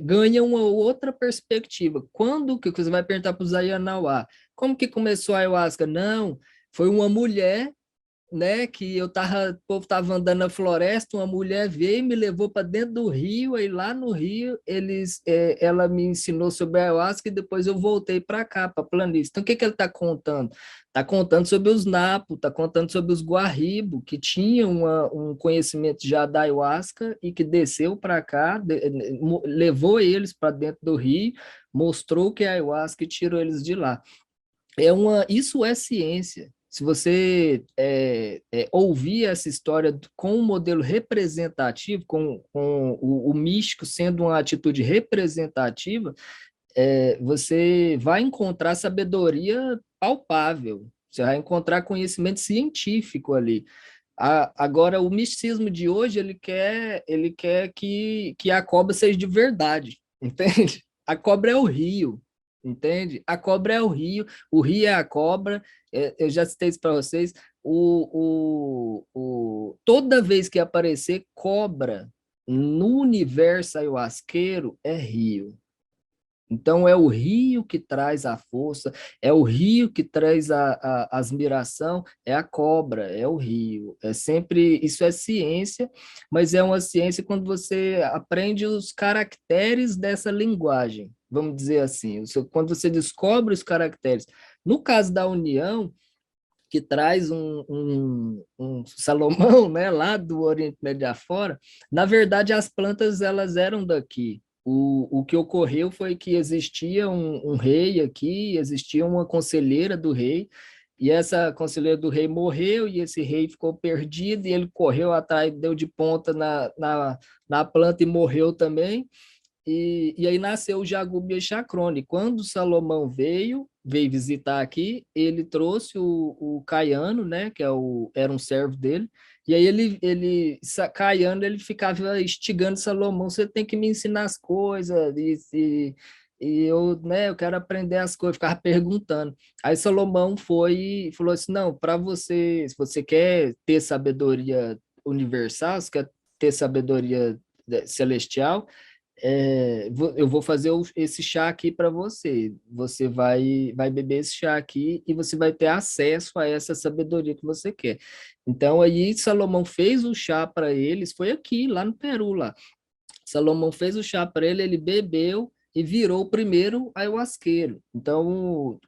B: ganha uma outra perspectiva. Quando que você vai perguntar para o Zayanauá, como que começou a ayahuasca? Não, foi uma mulher, né, que o povo estava andando na floresta, uma mulher veio e me levou para dentro do rio, aí lá no rio ela me ensinou sobre a ayahuasca e depois eu voltei para cá, para a planície. Então, o que ele está contando? Está contando sobre os Napo, está contando sobre os Guaribo, que tinham um conhecimento já da ayahuasca e que desceu para cá, levou eles para dentro do rio, mostrou que é a ayahuasca e tirou eles de lá. Isso é ciência. Se você ouvir essa história com um modelo representativo, com o místico sendo uma atitude representativa, você vai encontrar sabedoria palpável, você vai encontrar conhecimento científico ali. Agora, o misticismo de hoje, ele quer que a cobra seja de verdade, entende? A cobra é o rio, entende? A cobra é o rio é a cobra. Eu já citei isso para vocês. Toda vez que aparecer cobra no universo ayahuasqueiro, é rio. Então, é o rio que traz a força, é o rio que traz a admiração, é a cobra, é o rio. É sempre, isso é ciência, mas é uma ciência quando você aprende os caracteres dessa linguagem, vamos dizer assim. Quando você descobre os caracteres. No caso da união, que traz um Salomão, né, lá do Oriente Médio afora, na verdade as plantas elas eram daqui. O que ocorreu foi que existia um rei aqui, existia uma conselheira do rei, e essa conselheira do rei morreu, e esse rei ficou perdido, e ele correu atrás, deu de ponta na planta e morreu também, e aí nasceu o Jagub e Chacrone. Quando Salomão veio visitar aqui, ele trouxe o Caiano, né, que era um servo dele, e aí Caiano, ele ficava instigando Salomão, você tem que me ensinar as coisas, e eu, né, eu quero aprender as coisas, ficava perguntando. Aí Salomão foi e falou assim, não, para você, se você quer ter sabedoria universal, se quer ter sabedoria celestial, eu vou fazer esse chá aqui para você. Você vai beber esse chá aqui e você vai ter acesso a essa sabedoria que você quer. Então, aí Salomão fez o chá para eles, foi aqui, lá no Peru, lá. Salomão fez o chá para ele, ele bebeu e virou o primeiro ayahuasqueiro. Então,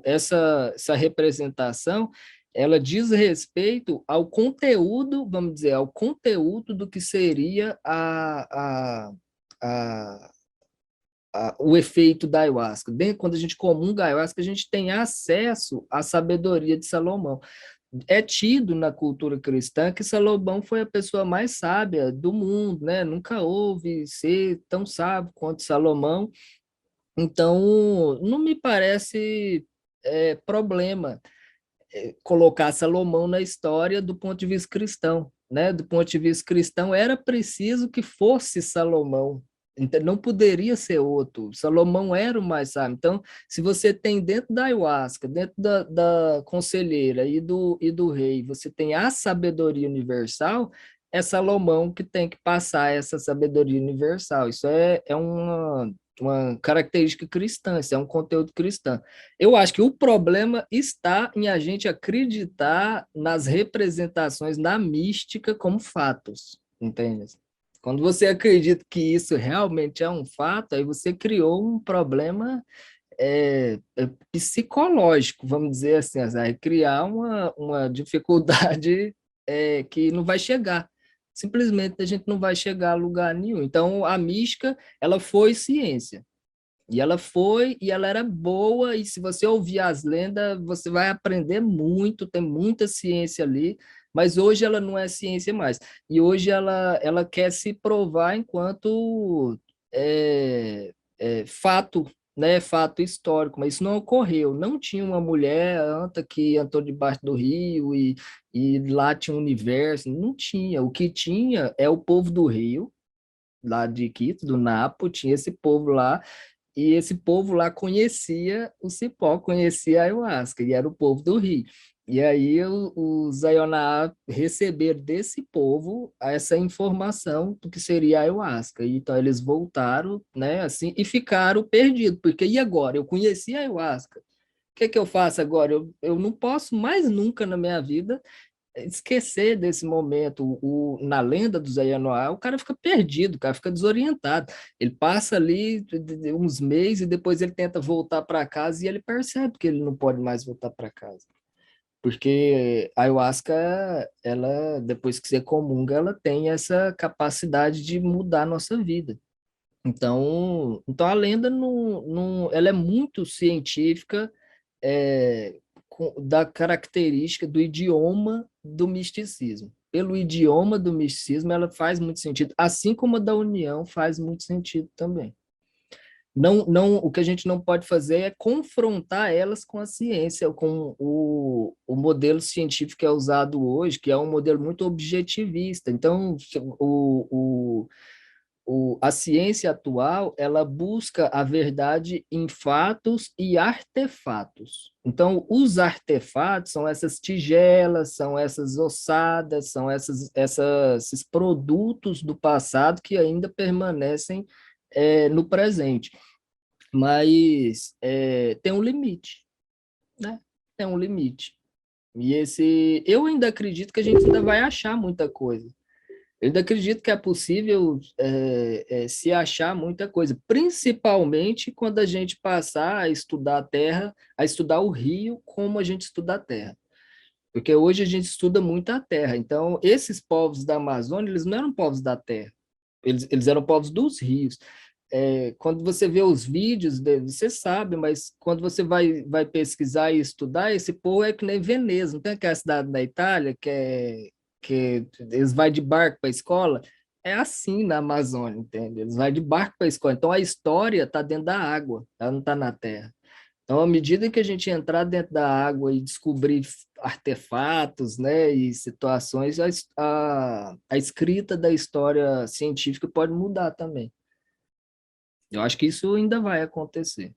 B: essa representação, ela diz respeito ao conteúdo, vamos dizer, ao conteúdo do que seria a, o efeito da ayahuasca. Quando a gente comunga a ayahuasca, a gente tem acesso à sabedoria de Salomão. É tido na cultura cristã que Salomão foi a pessoa mais sábia do mundo, né? Nunca houve ser tão sábio quanto Salomão. Então, não me parece problema colocar Salomão na história do ponto de vista cristão, né? Do ponto de vista cristão, era preciso que fosse Salomão, então, não poderia ser outro. Salomão era o mais sábio. Então, se você tem dentro da ayahuasca, dentro da conselheira e do rei, você tem a sabedoria universal, é Salomão que tem que passar essa sabedoria universal. Isso é uma característica cristã, isso é um conteúdo cristão. Eu acho que o problema está em a gente acreditar nas representações na mística como fatos, entende? Quando você acredita que isso realmente é um fato, aí você criou um problema psicológico, vamos dizer assim, vai criar uma dificuldade que não vai chegar. Simplesmente a gente não vai chegar a lugar nenhum. Então, a mística, ela foi ciência. E ela era boa, e se você ouvir as lendas, você vai aprender muito, tem muita ciência ali, mas hoje ela não é ciência mais. E hoje ela quer se provar enquanto fato, né, fato histórico, mas isso não ocorreu. Não tinha uma mulher anta que andou debaixo do rio e lá tinha um universo, não tinha. O que tinha é o povo do Rio, lá de Quito, do Napo, tinha esse povo lá, e esse povo lá conhecia o cipó, conhecia a ayahuasca, e era o povo do Rio. E aí os Aioná receberam desse povo essa informação do que seria a ayahuasca. E então eles voltaram, né, assim, e ficaram perdidos, porque e agora? Eu conheci a ayahuasca. O que eu faço agora? Eu não posso mais nunca na minha vida esquecer desse momento. Na lenda do Zé Noah, o cara fica perdido, o cara fica desorientado. Ele passa ali uns meses e depois ele tenta voltar para casa e ele percebe que ele não pode mais voltar para casa. Porque a ayahuasca, ela, depois que você comunga, ela tem essa capacidade de mudar a nossa vida. Então a lenda ela é muito científica, da característica do idioma do misticismo. Pelo idioma do misticismo, ela faz muito sentido, assim como a da união faz muito sentido também. O que a gente não pode fazer é confrontar elas com a ciência, com o modelo científico que é usado hoje, que é um modelo muito objetivista. Então, a ciência atual, ela busca a verdade em fatos e artefatos. Então, os artefatos são essas tigelas, são essas ossadas, são esses produtos do passado que ainda permanecem no presente. Mas tem um limite, né? Tem um limite. E eu ainda acredito que a gente ainda vai achar muita coisa. Eu ainda acredito que é possível se achar muita coisa, principalmente quando a gente passar a estudar a Terra, a estudar o rio como a gente estuda a Terra. Porque hoje a gente estuda muito a Terra. Então, esses povos da Amazônia, eles não eram povos da Terra, eles eram povos dos rios. Quando você vê os vídeos, você sabe, mas quando você vai pesquisar e estudar, esse povo é que nem Veneza, não tem aquela cidade da Itália que eles vão de barco para a escola? É assim na Amazônia, entende? Eles vão de barco para a escola. Então, a história está dentro da água, ela não está na terra. Então, à medida que a gente entrar dentro da água e descobrir artefatos, né, e situações, a escrita da história científica pode mudar também. Eu acho que isso ainda vai acontecer.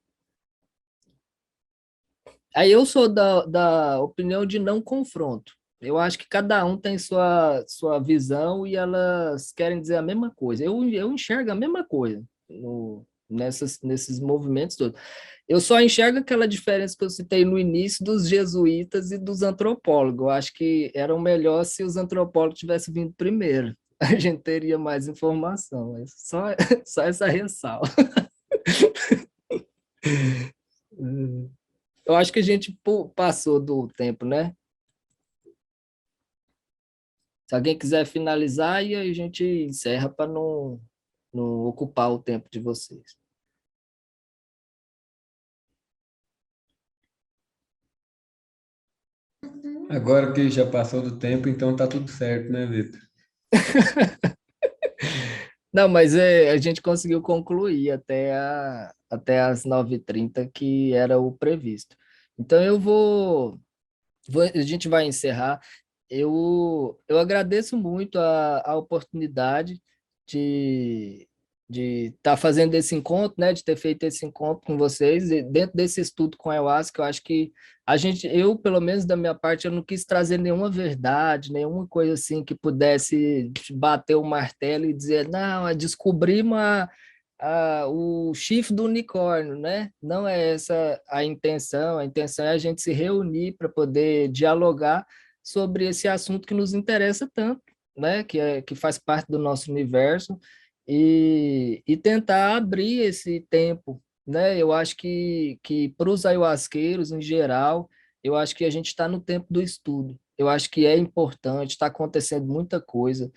B: Aí eu sou da opinião de não confronto. Eu acho que cada um tem sua visão e elas querem dizer a mesma coisa. Eu enxergo a mesma coisa nesses movimentos todos. Eu só enxergo aquela diferença que eu citei no início dos jesuítas e dos antropólogos. Eu acho que era melhor se os antropólogos tivessem vindo primeiro. A gente teria mais informação. Mas só essa ressalva. Eu acho que a gente passou do tempo, né? Se alguém quiser finalizar, e aí a gente encerra para não ocupar o tempo de vocês.
G: Agora que já passou do tempo, então tá tudo certo, né, Vitor?
B: Não, mas a gente conseguiu concluir até as 9h30, que era o previsto. Então, a gente vai encerrar. Eu agradeço muito a oportunidade de estar fazendo esse encontro, né, de ter feito esse encontro com vocês, e dentro desse estudo com a ayahuasca, eu acho que eu, pelo menos da minha parte, eu não quis trazer nenhuma verdade, nenhuma coisa assim que pudesse bater o martelo e dizer, não, descobrimos o chifre do unicórnio, né? Não é essa a intenção é a gente se reunir para poder dialogar sobre esse assunto que nos interessa tanto, né? Que faz parte do nosso universo, e tentar abrir esse tempo, né? Eu acho que para os ayahuasqueiros, em geral, eu acho que a gente está no tempo do estudo. Eu acho que é importante, está acontecendo muita coisa,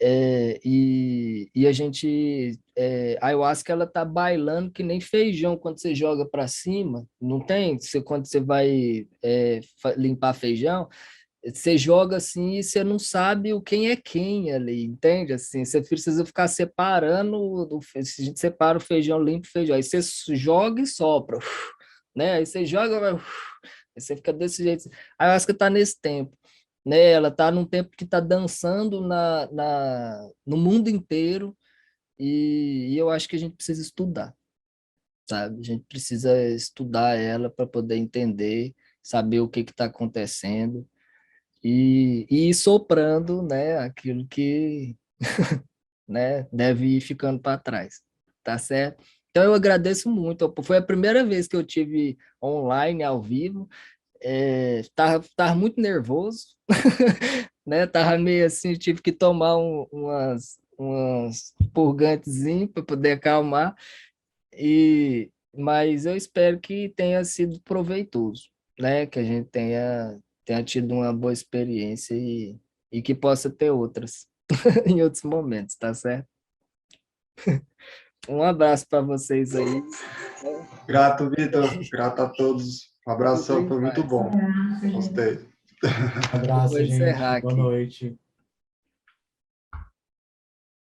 B: e a gente, a ayahuasca, ela tá bailando que nem feijão quando você joga para cima, não tem? Quando você vai limpar feijão, você joga assim e você não sabe quem é quem ali, entende? Assim, você precisa ficar separando, a gente separa o feijão limpo do feijão, aí você joga e sopra, né? Aí você joga, aí você fica desse jeito. Aí eu acho que tá nesse tempo, né? Ela tá num tempo que tá dançando no mundo inteiro, e eu acho que a gente precisa estudar, sabe? A gente precisa estudar ela para poder entender, saber o que está acontecendo, e ir soprando, né, aquilo que né, deve ir ficando para trás, tá certo? Então eu agradeço muito, foi a primeira vez que eu tive online, ao vivo, tava muito nervoso, né, tava meio assim, tive que tomar umas purgantezinhos para poder acalmar, mas eu espero que tenha sido proveitoso, né, que a gente tenha tido uma boa experiência, e que possa ter outras em outros momentos, tá certo? Um abraço para vocês aí.
A: Grato, Vitor. Grato a todos. Um abração, foi muito bom. Gostei.
I: Abraço,
B: Vou
I: gente.
B: encerrar
I: Boa
B: aqui.
I: noite.